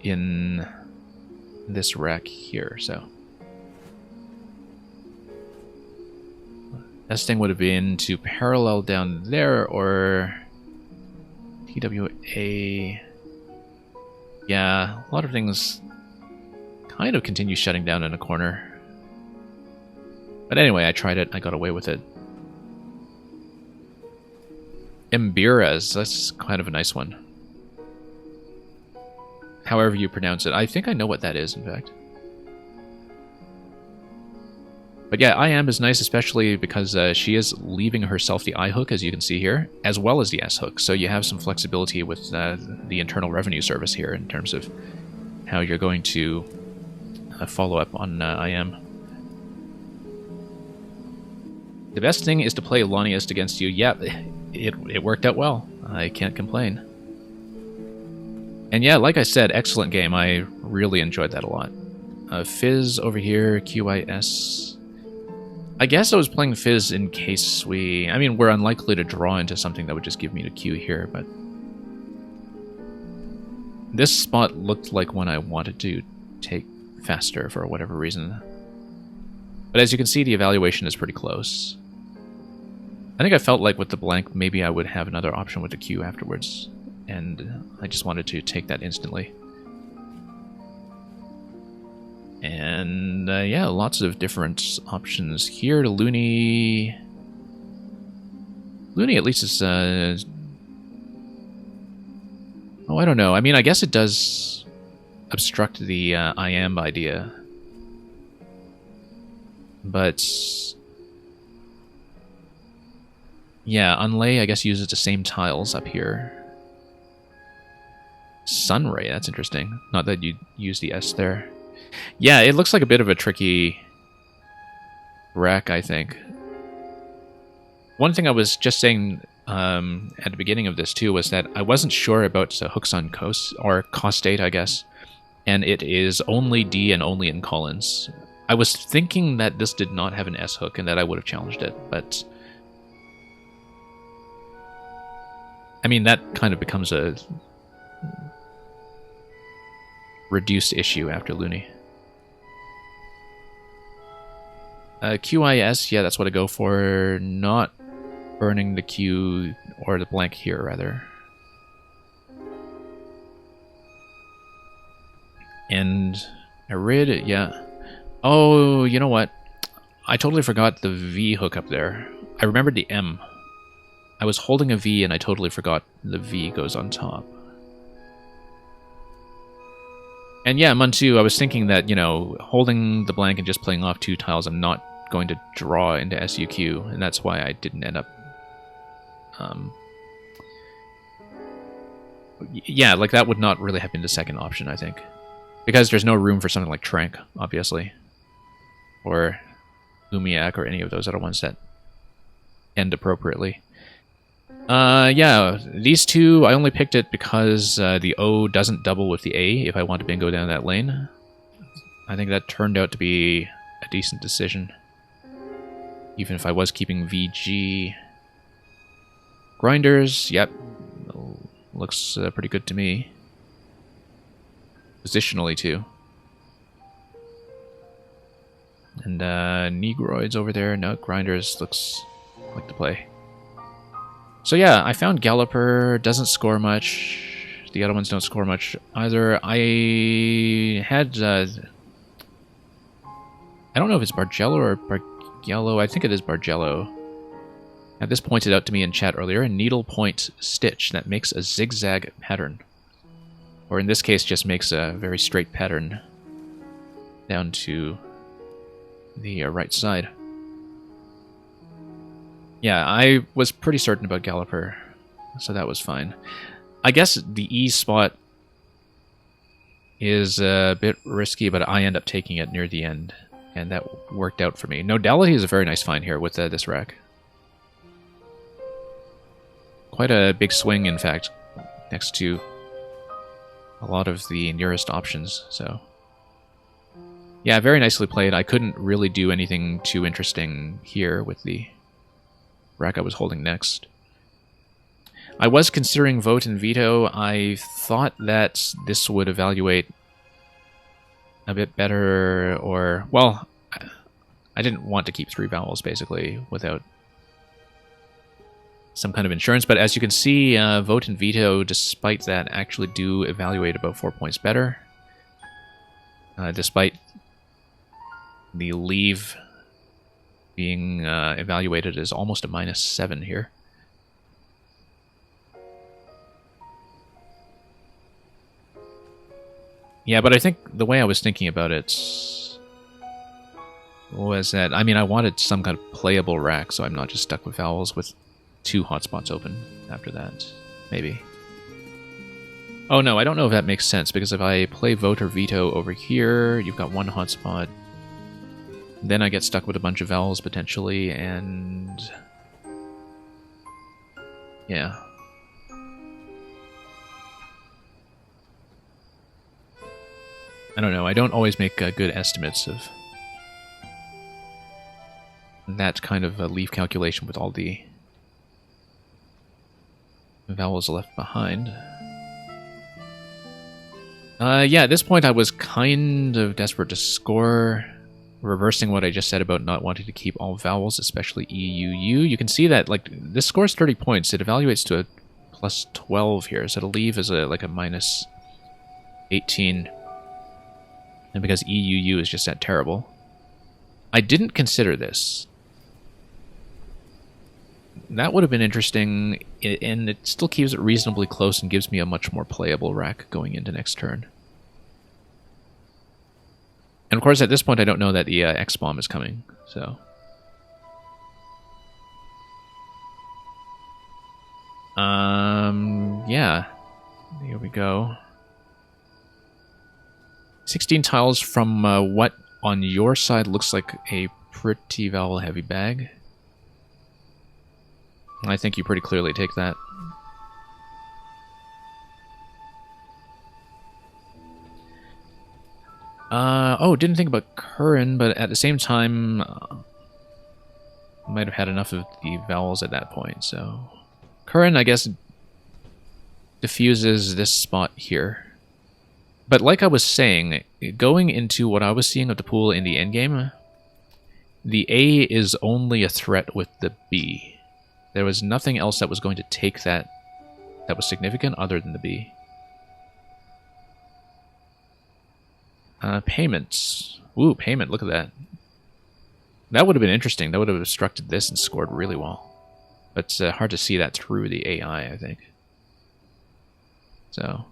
in this rack here, so Best thing would have been to parallel down there or TWA. Yeah, a lot of things kind of continue shutting down in a corner. But anyway, I tried it. I got away with it. Embiras. That's kind of a nice one. However you pronounce it. I think I know what that is, in fact. But yeah, I am is nice, especially because she is leaving herself the I hook, as you can see here, as well as the S hook. So you have some flexibility with the Internal Revenue Service here in terms of how you're going to follow up on I am. The best thing is to play Loniest against you. Yeah, it worked out well. I can't complain. And yeah, like I said, excellent game. I really enjoyed that a lot. Fizz over here, QIS. I guess I was playing Fizz in case we... I mean, we're unlikely to draw into something that would just give me the Q here, but... This spot looked like one I wanted to take faster for whatever reason. But as you can see, the evaluation is pretty close. I think I felt like with the blank, maybe I would have another option with the Q afterwards. And I just wanted to take that instantly. And yeah, lots of different options here. Looney... Looney at least is... Oh, I don't know. I mean, I guess it does obstruct the I am idea. But... yeah, Unlay, I guess, uses the same tiles up here. Sunray, that's interesting. Not that you'd use the S there. Yeah, it looks like a bit of a tricky rack, I think. One thing I was just saying at the beginning of this, too, was that I wasn't sure about hooks on coast, or cost 8, I guess. And it is only D and only in Collins. I was thinking that this did not have an S hook and that I would have challenged it, but... I mean, that kind of becomes a reduced issue after Looney. QIS, yeah, that's what I go for. Not burning the Q, or the blank here, rather. And Arid, yeah. Oh, you know what? I totally forgot the V hook up there. I remembered the M. I was holding a V and I totally forgot the V goes on top. And yeah, Mun2, I was thinking that, you know, holding the blank and just playing off 2 tiles, I'm not going to draw into SUQ, and that's why I didn't end up... yeah, like that would not really have been the second option, I think. Because there's no room for something like Trank, obviously. Or Lumiak, or any of those other ones that end appropriately. Yeah, these two, I only picked it because the O doesn't double with the A if I want to bingo down that lane. I think that turned out to be a decent decision. Even if I was keeping VG. Grinders, yep. Looks pretty good to me. Positionally, too. And Negroids over there. No, Grinders looks like the play. So yeah, I found Galloper, doesn't score much. The other ones don't score much either. I had... I don't know if it's Bargello or Bargello. I think it is Bargello. Now, this pointed out to me in chat earlier, a needlepoint stitch that makes a zigzag pattern. Or in this case, just makes a very straight pattern down to the right side. Yeah, I was pretty certain about Galloper, so that was fine. I guess the E spot is a bit risky, but I end up taking it near the end, and that worked out for me. Nodality is a very nice find here with this rack. Quite a big swing, in fact, next to a lot of the nearest options, so... yeah, very nicely played. I couldn't really do anything too interesting here with the rack I was holding next. I was considering vote and veto. I thought that this would evaluate a bit better, or... well, I didn't want to keep 3 vowels, basically, without some kind of insurance. But as you can see, vote and veto, despite that, actually do evaluate about 4 points better. Despite the leave being evaluated as almost a -7 here. Yeah, but I think the way I was thinking about it was that, I mean, I wanted some kind of playable rack, so I'm not just stuck with vowels with 2 hotspots open after that. Maybe. Oh no, I don't know if that makes sense, because if I play vote or veto over here, you've got 1 hotspot. Then I get stuck with a bunch of vowels, potentially, and... yeah. I don't know, I don't always make good estimates of that kind of leaf calculation with all the vowels left behind. Yeah, at this point I was kind of desperate to score, reversing what I just said about not wanting to keep all vowels, especially E, U, U. You can see that, like, this scores 30 points. It evaluates to a +12 here, so to leave is like a -18. And because EUU is just that terrible. I didn't consider this. That would have been interesting, and it still keeps it reasonably close and gives me a much more playable rack going into next turn. And of course, at this point, I don't know that the X-Bomb is coming, so... yeah. Here we go. 16 tiles from what on your side looks like a pretty vowel-heavy bag. I think you pretty clearly take that. Oh, didn't think about Curran, but at the same time, might have had enough of the vowels at that point, so... Curran, I guess, diffuses this spot here. But like I was saying, going into what I was seeing of the pool in the endgame, the A is only a threat with the B. There was nothing else that was going to take that was significant other than the B. Payments. Ooh, payment, look at that. That would have been interesting. That would have obstructed this and scored really well. But it's hard to see that through the AI, I think. So...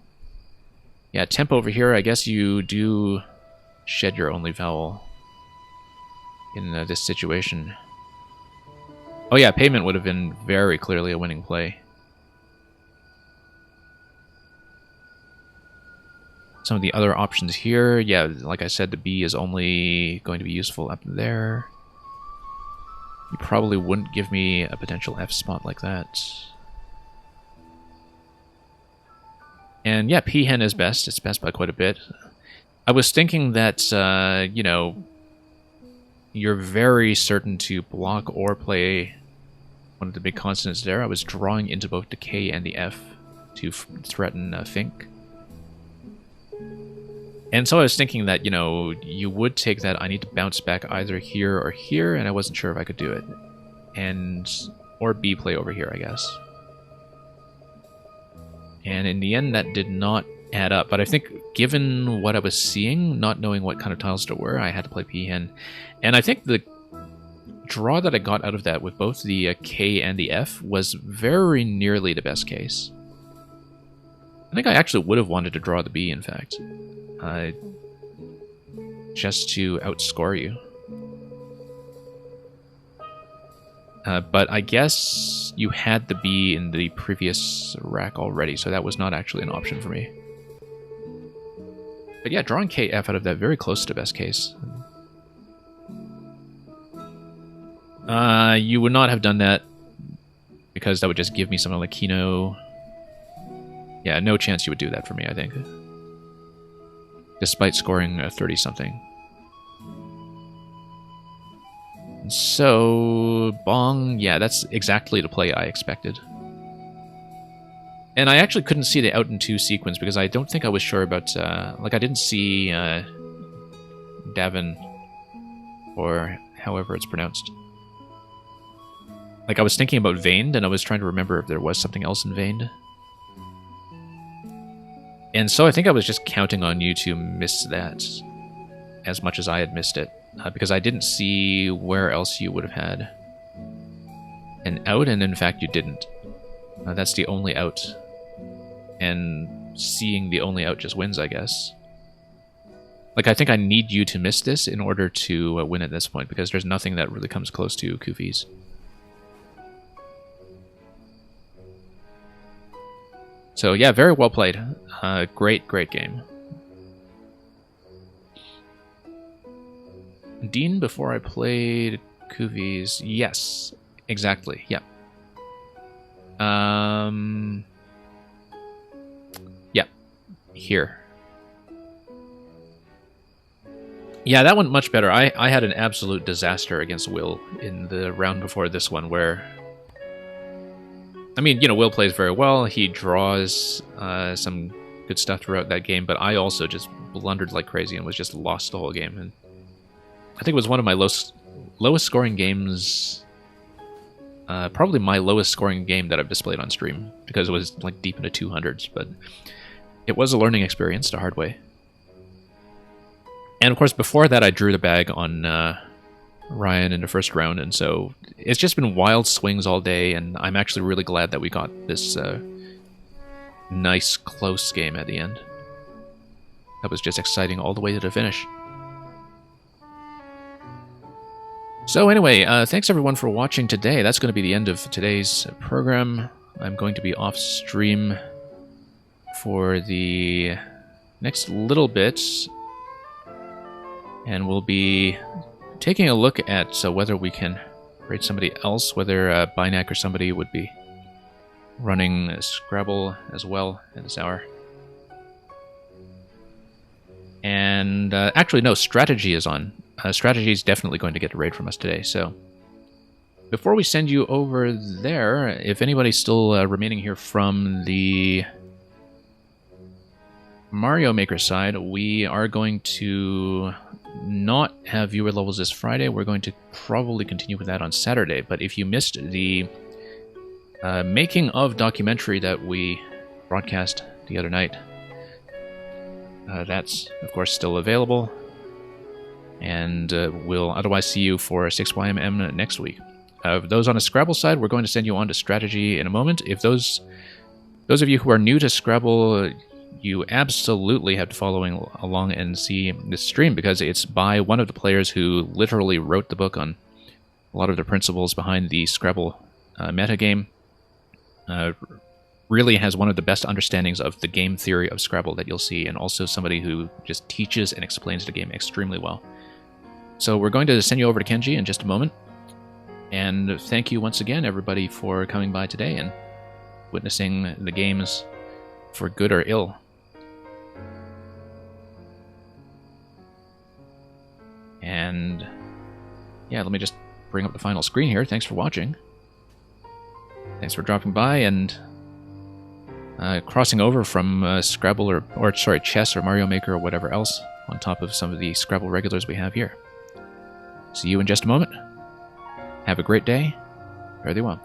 yeah, temp over here, I guess you do shed your only vowel in this situation. Oh yeah, payment would have been very clearly a winning play. Some of the other options here, yeah, like I said, the B is only going to be useful up there. You probably wouldn't give me a potential F spot like that. And yeah, Peahen is best. It's best by quite a bit. I was thinking that, you know, you're very certain to block or play one of the big consonants there. I was drawing into both the K and the F to threaten Fink. And so I was thinking that, you know, you would take that, I need to bounce back either here or here, and I wasn't sure if I could do it. And, or B play over here, I guess. And in the end, that did not add up. But I think, given what I was seeing, not knowing what kind of tiles there were, I had to play Peahen. And I think the draw that I got out of that with both the K and the F was very nearly the best case. I think I actually would have wanted to draw the B, in fact. Just to outscore you. But I guess you had the B in the previous rack already, so that was not actually an option for me. But yeah, drawing KF out of that, very close to best case. You would not have done that, because that would just give me something like Kino. Yeah, no chance you would do that for me, I think. Despite scoring 30-something. So, Bong, yeah, that's exactly the play I expected. And I actually couldn't see the out in 2 sequence because I don't think I was sure about, like, I didn't see Davin, or however it's pronounced. Like, I was thinking about veined, and I was trying to remember if there was something else in veined. And so I think I was just counting on you to miss that as much as I had missed it, because I didn't see where else you would have had an out, and in fact you didn't. That's the only out. And seeing the only out just wins, I guess. Like, I think I need you to miss this in order to win at this point, because there's nothing that really comes close to Kufi's. So yeah, very well played. Great game. Dean, before I played Kufi's, yes, exactly, yeah. Yeah, here. Yeah, that went much better. I had an absolute disaster against Will in the round before this one, where... I mean, you know, Will plays very well. He draws some good stuff throughout that game, but I also just blundered like crazy and was just lost the whole game. And I think it was one of my lowest scoring games, probably my lowest scoring game that I've displayed on stream, because it was like deep into 200s, but it was a learning experience the hard way. And of course, before that, I drew the bag on Ryan in the first round, and so it's just been wild swings all day, and I'm actually really glad that we got this nice close game at the end. That was just exciting all the way to the finish. So anyway, thanks everyone for watching today. That's going to be the end of today's program. I'm going to be off stream for the next little bit, and we'll be taking a look at whether we can raid somebody else, whether Bynack or somebody would be running Scrabble as well at this hour. And actually, no, Strategy is on. Strategy is definitely going to get a raid from us today. So before we send you over there, if anybody's still remaining here from the Mario Maker side, we are going to not have viewer levels this Friday. We're going to probably continue with that on Saturday. But if you missed the making of documentary that we broadcast the other night, that's of course still available, and we'll otherwise see you for 6YMM next week. Those on the Scrabble side, we're going to send you on to Strategy in a moment. If those of you who are new to Scrabble, you absolutely have to follow along and see this stream, because it's by one of the players who literally wrote the book on a lot of the principles behind the Scrabble metagame. Really has one of the best understandings of the game theory of Scrabble that you'll see, and also somebody who just teaches and explains the game extremely well. So we're going to send you over to Kenji in just a moment. And thank you once again, everybody, for coming by today and witnessing the games for good or ill. And yeah, let me just bring up the final screen here. Thanks for watching. Thanks for dropping by and crossing over from Scrabble or sorry, chess or Mario Maker or whatever else on top of some of the Scrabble regulars we have here. See you in just a moment. Have a great day. Fare thee well.